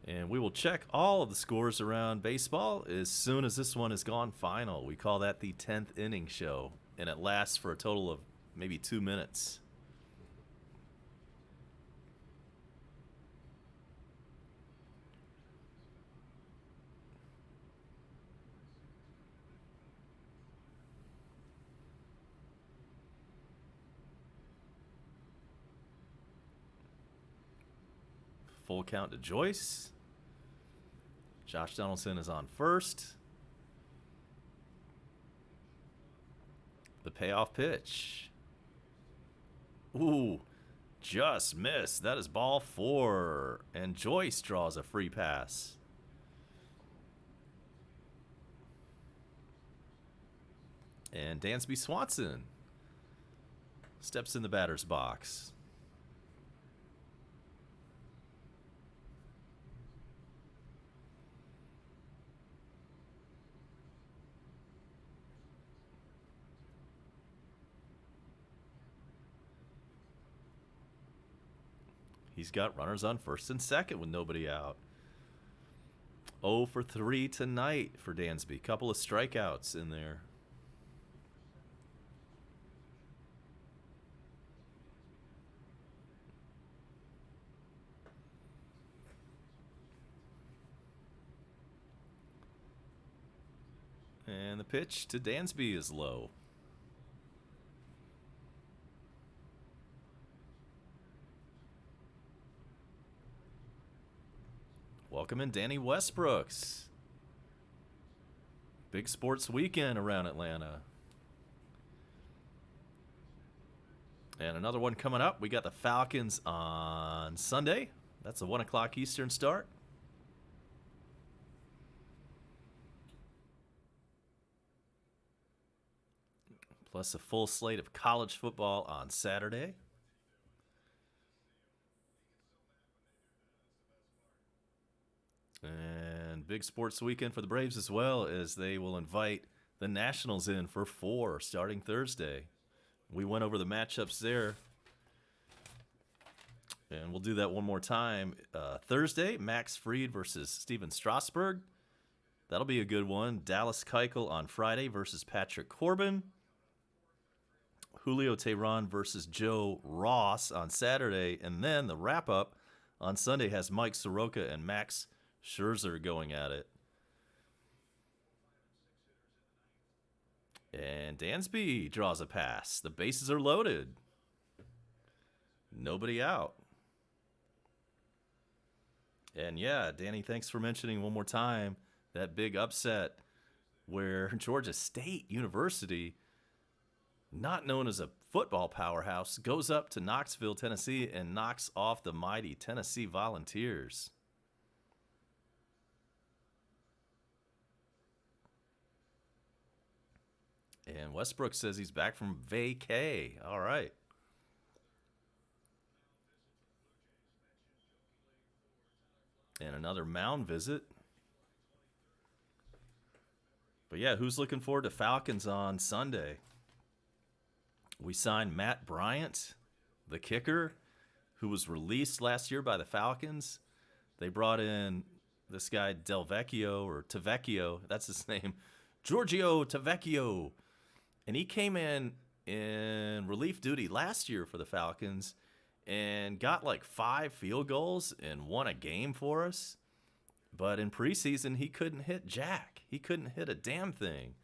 And we will check all of the scores around baseball as soon as this one has gone final. We call that the 10th inning show, and it lasts for a total of maybe 2 minutes. Full count to Joyce. Josh Donaldson is on first. The payoff pitch. Ooh, just missed. That is ball 4. And Joyce draws a free pass. And Dansby Swanson steps in the batter's box. He's got runners on first and second with nobody out. 0 for 3 tonight for Dansby. Couple of strikeouts in there. And the pitch to Dansby is low. Welcome in Danny Westbrooks. Big sports weekend around Atlanta. And another one coming up. We got the Falcons on Sunday. That's a 1 o'clock Eastern start. Plus a full slate of college football on Saturday. And big sports weekend for the Braves as well, as they will invite the Nationals in for 4 starting Thursday. We went over the matchups there. And we'll do that one more time. Thursday, Max Fried versus Steven Strasburg. That'll be a good one. Dallas Keuchel on Friday versus Patrick Corbin. Julio Teheran versus Joe Ross on Saturday. And then the wrap-up on Sunday has Mike Soroka and Max Scherzer going at it. And Dansby draws a pass. The bases are loaded. Nobody out. And yeah, Danny, thanks for mentioning one more time that big upset where Georgia State University, not known as a football powerhouse, goes up to Knoxville, Tennessee, and knocks off the mighty Tennessee Volunteers. And Westbrook says he's back from vacay. All right. And another mound visit. But yeah, who's looking forward to Falcons on Sunday? We signed Matt Bryant, the kicker, who was released last year by the Falcons. They brought in this guy Delvecchio or Tavecchio, that's his name, Giorgio Tavecchio, and he came in relief duty last year for the Falcons and got like 5 field goals and won a game for us. But in preseason, he couldn't hit jack. He couldn't hit a damn thing.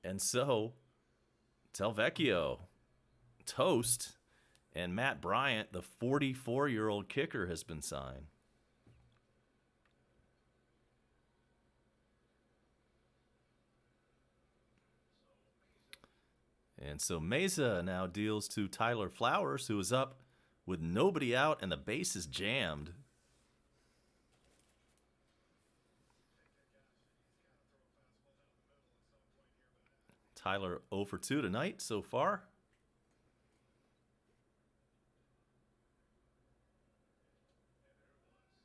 And so, Delvecchio, toast, and Matt Bryant, the 44-year-old kicker, has been signed. And so Mesa now deals to Tyler Flowers, who is up with nobody out and the base is jammed. Tyler 0 for 2 tonight so far.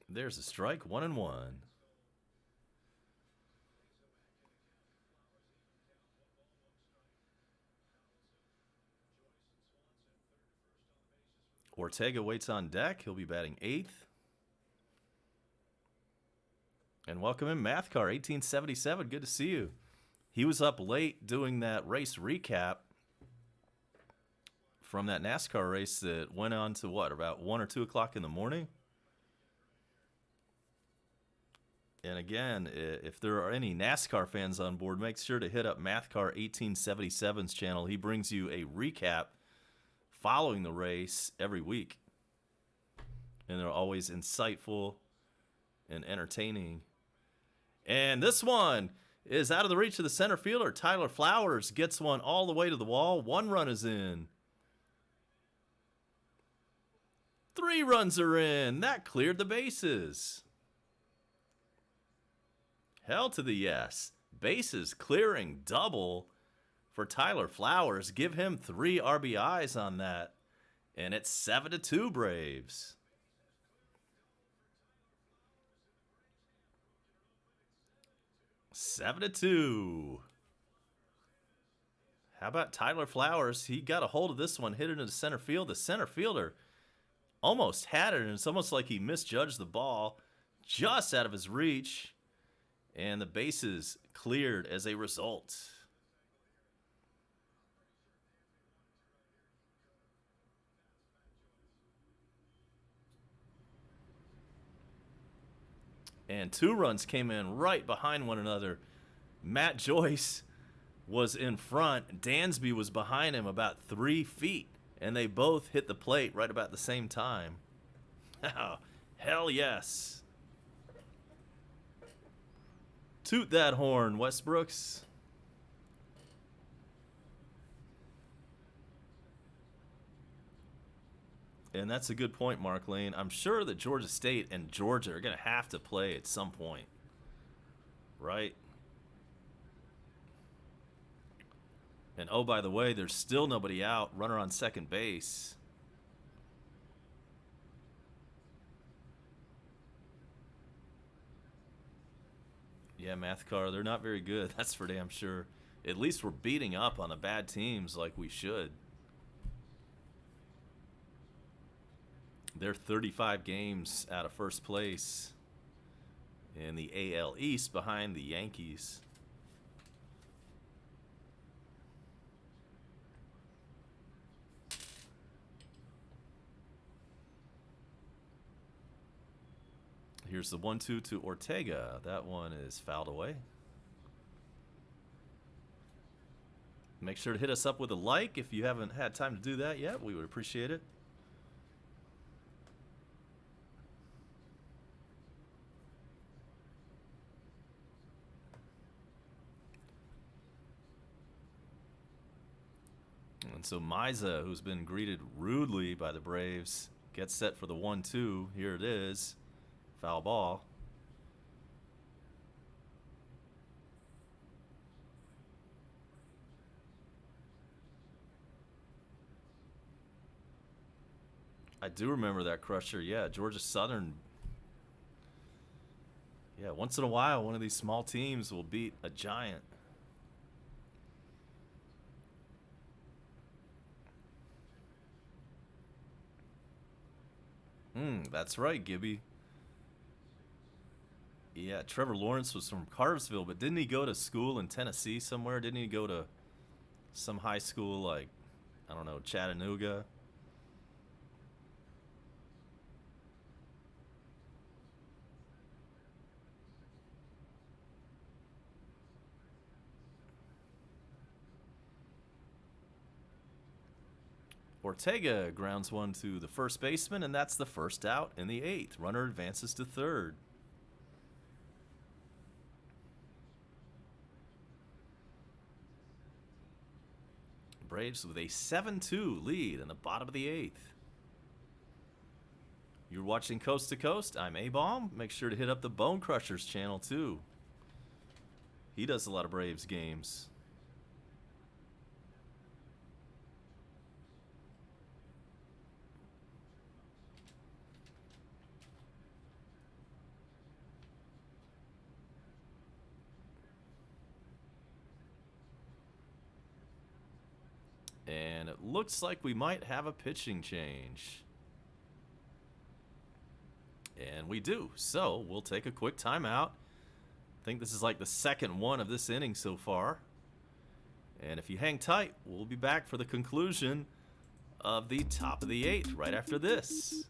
There's a strike, 1-1. Ortega waits on deck. He'll be batting 8th. And welcome in Mathcar, 1877. Good to see you. He was up late doing that race recap from that NASCAR race that went on to what, about 1 or 2 o'clock in the morning? And again, if there are any NASCAR fans on board, make sure to hit up Mathcar 1877's channel. He brings you a recap following the race every week. And they're always insightful and entertaining. And this one is out of the reach of the center fielder. Tyler Flowers gets one all the way to the wall. 1 run is in. 3 runs are in. That cleared the bases. Hell to the yes. Bases clearing double for Tyler Flowers. Give him 3 RBIs on that. And it's 7-2 Braves. Seven to 2. How about Tyler Flowers? He got a hold of this one, hit it into center field. The center fielder almost had it, and it's almost like he misjudged the ball just out of his reach. And the bases cleared as a result. And 2 runs came in right behind one another. Matt Joyce was in front. Dansby was behind him about 3 feet. And they both hit the plate right about the same time. Oh, hell yes. Toot that horn, Westbrooks. And that's a good point, Mark Lane. I'm sure that Georgia State and Georgia are going to have to play at some point. Right? And oh, by the way, there's still nobody out. Runner on second base. Yeah, Mathcar, they're not very good. That's for damn sure. At least we're beating up on the bad teams like we should. They're 35 games out of first place in the AL East behind the Yankees. Here's the 1-2 to Ortega. That one is fouled away. Make sure to hit us up with a like if you haven't had time to do that yet. We would appreciate it. And so Miza, who's been greeted rudely by the Braves, gets set for the 1-2. Here it is. Foul ball. I do remember that crusher. Yeah, Georgia Southern. Yeah, once in a while, one of these small teams will beat a giant. That's right, Gibby. Yeah, Trevor Lawrence was from Cartersville, but didn't he go to school in Tennessee somewhere? Didn't he go to some high school like, I don't know, Chattanooga? Ortega grounds one to the first baseman, and that's the first out in the 8th. Runner advances to third. Braves with a 7-2 lead in the bottom of the 8th. You're watching Coast to Coast. I'm A-Bomb. Make sure to hit up the Bone Crushers channel, too. He does a lot of Braves games. And it looks like we might have a pitching change. And we do. So we'll take a quick timeout. I think this is like the second one of this inning so far. And if you hang tight, we'll be back for the conclusion of the top of the 8th right after this.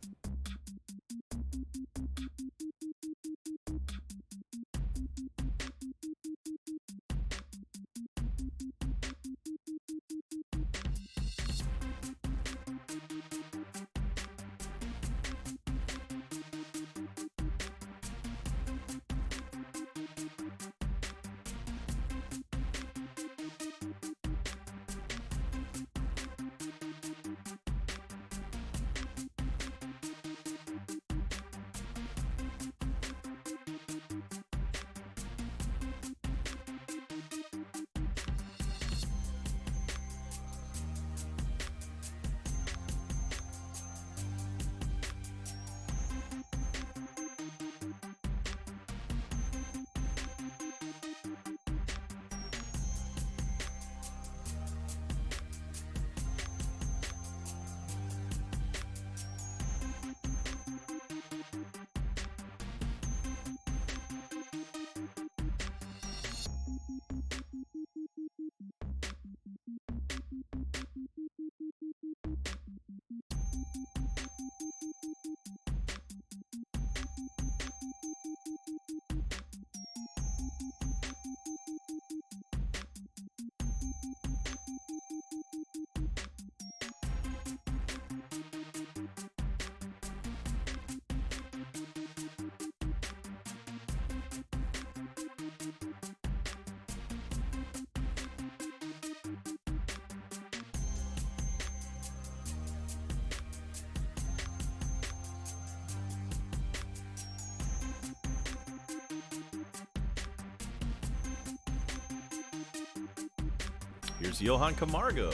Here's Johan Camargo.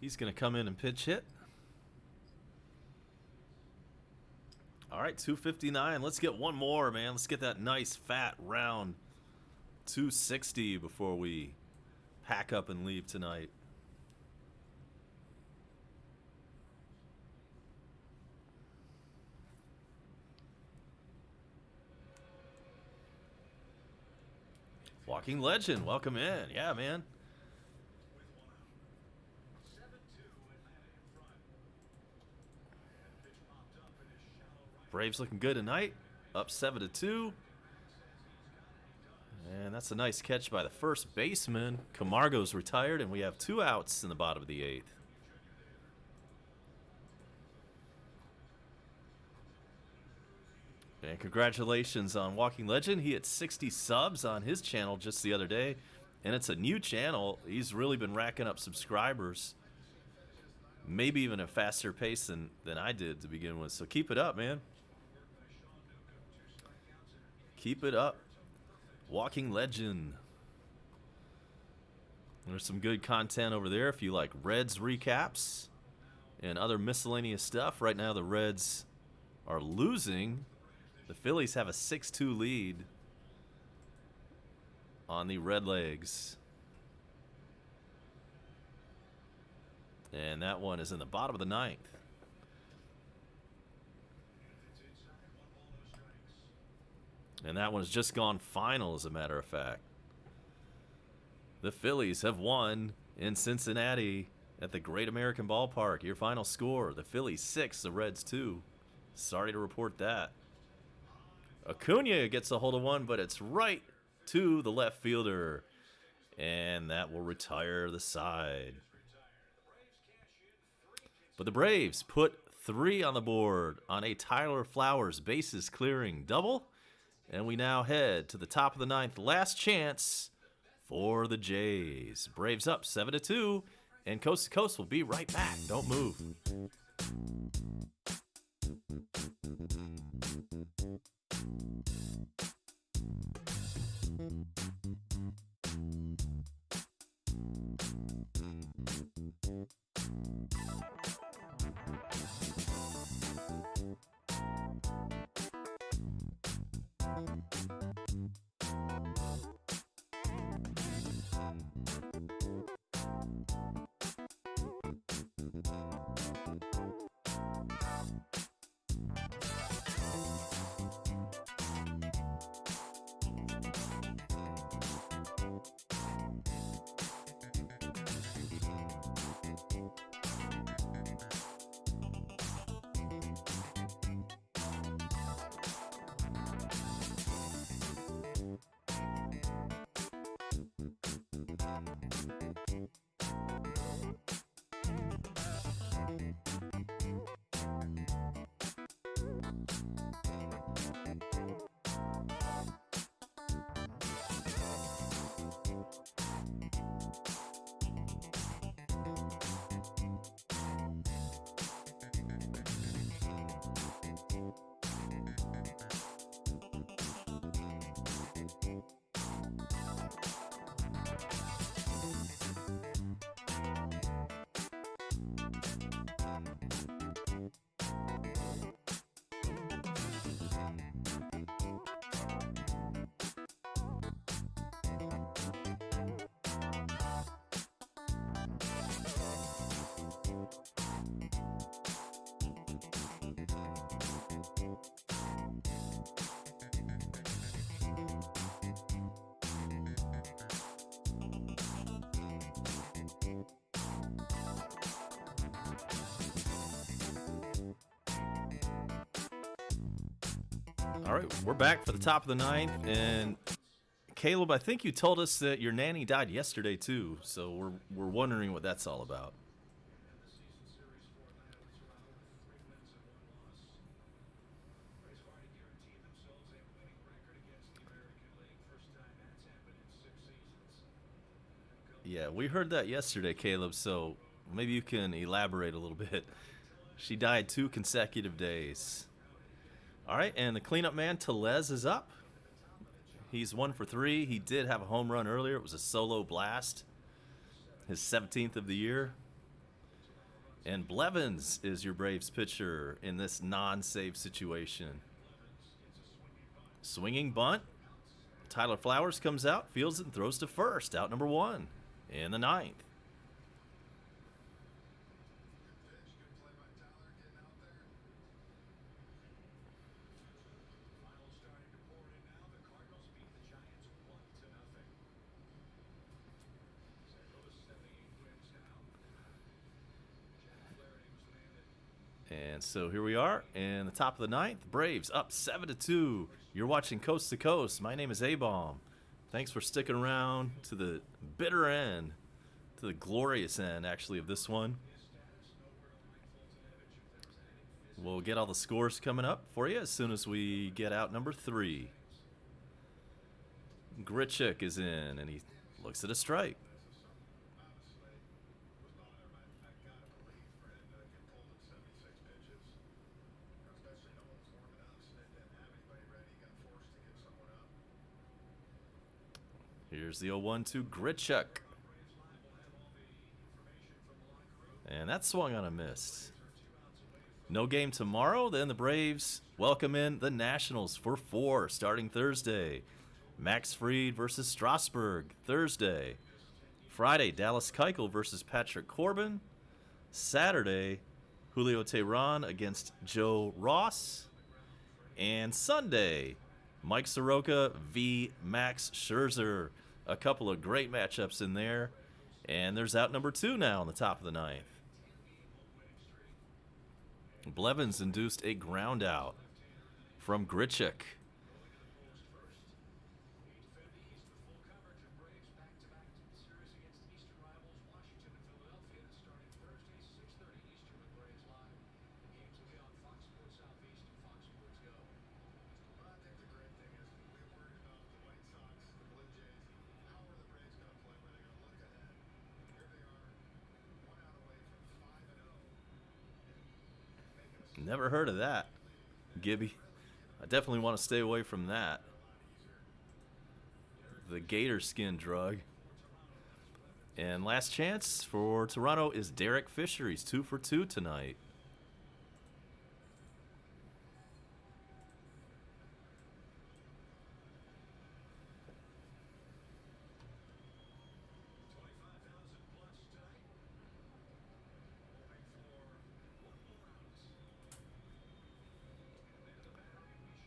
He's going to come in and pitch hit. All right, 259. Let's get one more, man. Let's get that nice, fat, round 260 before we pack up and leave tonight. Walking Legend, welcome in. Yeah, man. Braves looking good tonight. Up 7-2. And that's a nice catch by the first baseman. Camargo's retired, and we have 2 outs in the bottom of the 8th. And congratulations on Walking Legend. He hit 60 subs on his channel just the other day. And it's a new channel. He's really been racking up subscribers. Maybe even a faster pace than I did to begin with. So keep it up, man. Keep it up. Walking Legend. There's some good content over there if you like Reds recaps and other miscellaneous stuff. Right now the Reds are losing The Phillies have a 6-2 lead on the Redlegs. And that one is in the bottom of the ninth. And that one has just gone final, as a matter of fact. The Phillies have won in Cincinnati at the Great American Ballpark. Your final score, the Phillies 6, the Reds 2. Sorry to report that. Acuna gets a hold of one, but it's right to the left fielder. And that will retire the side. But the Braves put 3 on the board on a Tyler Flowers bases clearing double. And we now head to the top of the ninth. Last chance for the Jays. Braves up 7-2. And Coast to Coast will be right back. Don't move. All right, we're back for the top of the ninth, and Caleb, I think you told us that your nanny died yesterday too, so we're wondering what that's all about. Yeah, we heard that yesterday, Caleb, so maybe you can elaborate a little bit. She died 2 consecutive days. All right, and the cleanup man, Tellez, is up. He's 1 for 3. He did have a home run earlier. It was a solo blast. His 17th of the year. And Blevins is your Braves pitcher in this non-save situation. Swinging bunt. Tyler Flowers comes out, fields it, and throws to first. Out number 1 in the ninth. And so here we are in the top of the ninth. Braves up 7-2. You're watching Coast to Coast. My name is A-Bomb. Thanks for sticking around to the bitter end, to the glorious end, actually, of this one. We'll get all the scores coming up for you as soon as we get out number 3. Grichuk is in, and he looks at a strike. Here's the 0-1 to Grichuk. And that swung on a miss. No game tomorrow. Then the Braves welcome in the Nationals for 4 starting Thursday. Max Fried versus Strasburg Thursday. Friday, Dallas Keuchel versus Patrick Corbin. Saturday, Julio Teheran against Joe Ross. And Sunday, Mike Soroka v. Max Scherzer. A couple of great matchups in there. And there's out number 2 now on the top of the ninth. Blevins induced a ground out from Grichuk. Never heard of that, Gibby. I definitely want to stay away from that. The gator skin drug. And last chance for Toronto is Derek Fisher. He's 2 for 2 tonight.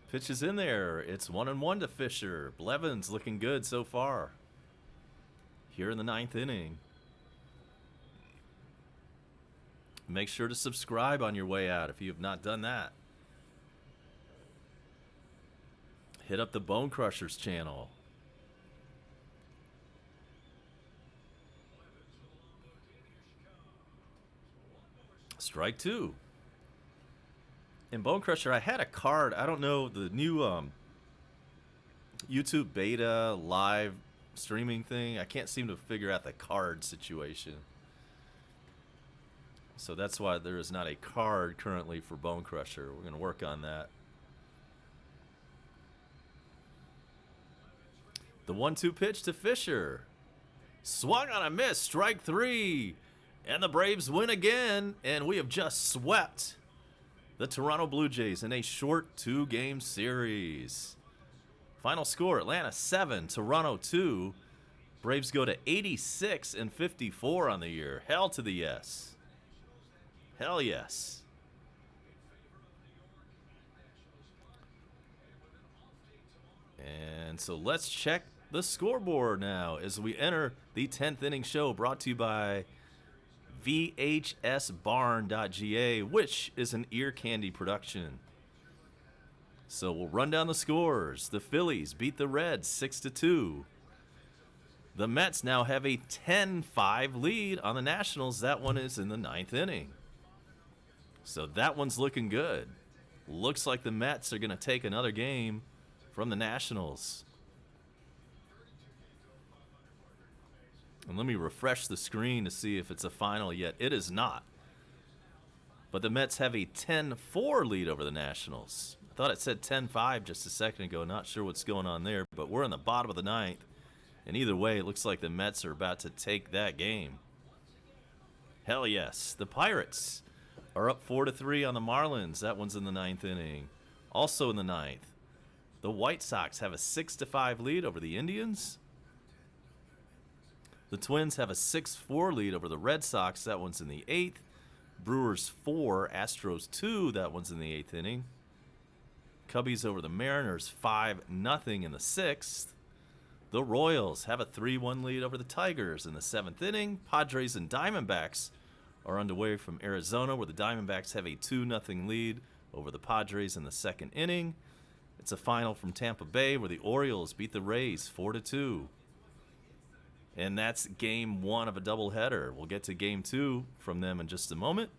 Pitch is in there. It's 1-1 to Fisher. Blevins looking good so far here in the 9th inning. Make sure to subscribe on your way out if you have not done that. Hit up the Bone Crushers channel. Strike 2. In Bone Crusher, I had a card. I don't know, the new YouTube beta live streaming thing. I can't seem to figure out the card situation. So that's why there is not a card currently for Bone Crusher. We're going to work on that. The 1-2 pitch to Fisher. Swung on a miss. Strike 3. And the Braves win again. And we have just swept the Toronto Blue Jays in a short 2-game series. Final score, Atlanta 7, Toronto 2. Braves go to 86-54 on the year. Hell to the yes. Hell yes. And so let's check the scoreboard now as we enter the 10th inning show, brought to you by VHSbarn.ga, which is an ear candy production. So we'll run down the scores. The Phillies beat the Reds 6-2. The Mets now have a 10-5 lead on the Nationals. That one is in the 9th inning. So that one's looking good. Looks like the Mets are going to take another game from the Nationals. And let me refresh the screen to see if it's a final yet. It is not. But the Mets have a 10-4 lead over the Nationals. I thought it said 10-5 just a second ago. Not sure what's going on there. But we're in the bottom of the 9th. And either way, it looks like the Mets are about to take that game. Hell yes. The Pirates are up 4-3 on the Marlins. That one's in the 9th inning. Also in the 9th, the White Sox have a 6-5 lead over the Indians. The Twins have a 6-4 lead over the Red Sox. That one's in the 8th. Brewers 4, Astros 2. That one's in the 8th inning. Cubbies over the Mariners 5-0 in the 6th. The Royals have a 3-1 lead over the Tigers in the 7th inning. Padres and Diamondbacks are underway from Arizona, where the Diamondbacks have a 2-0 lead over the Padres in the 2nd inning. It's a final from Tampa Bay, where the Orioles beat the Rays 4-2. And that's game 1 of a doubleheader. We'll get to game 2 from them in just a moment.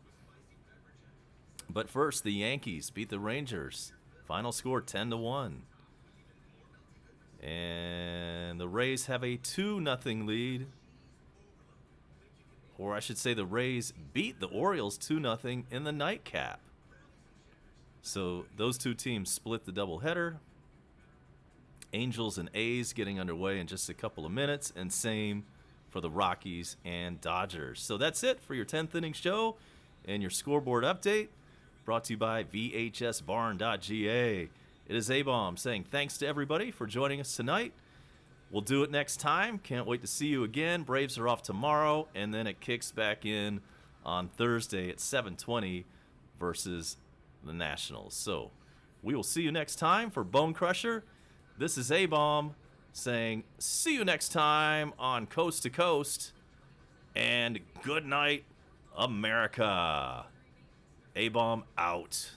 But first, the Yankees beat the Rangers. Final score 10-1. And the Rays have a 2-0 lead. Or I should say the Rays beat the Orioles 2-0 in the nightcap. So those two teams split the doubleheader. Angels and A's getting underway in just a couple of minutes, and same for the Rockies and Dodgers. So that's it for your 10th inning show and your scoreboard update, brought to you by VHSBarn.ga. It is A-Bomb saying thanks to everybody for joining us tonight. We'll do it next time. Can't wait to see you again. Braves are off tomorrow, and then it kicks back in on Thursday at 7:20 versus the Nationals. So we will see you next time for Bone Crusher. This is A-Bomb saying see you next time on Coast to Coast, and good night, America. A-Bomb out.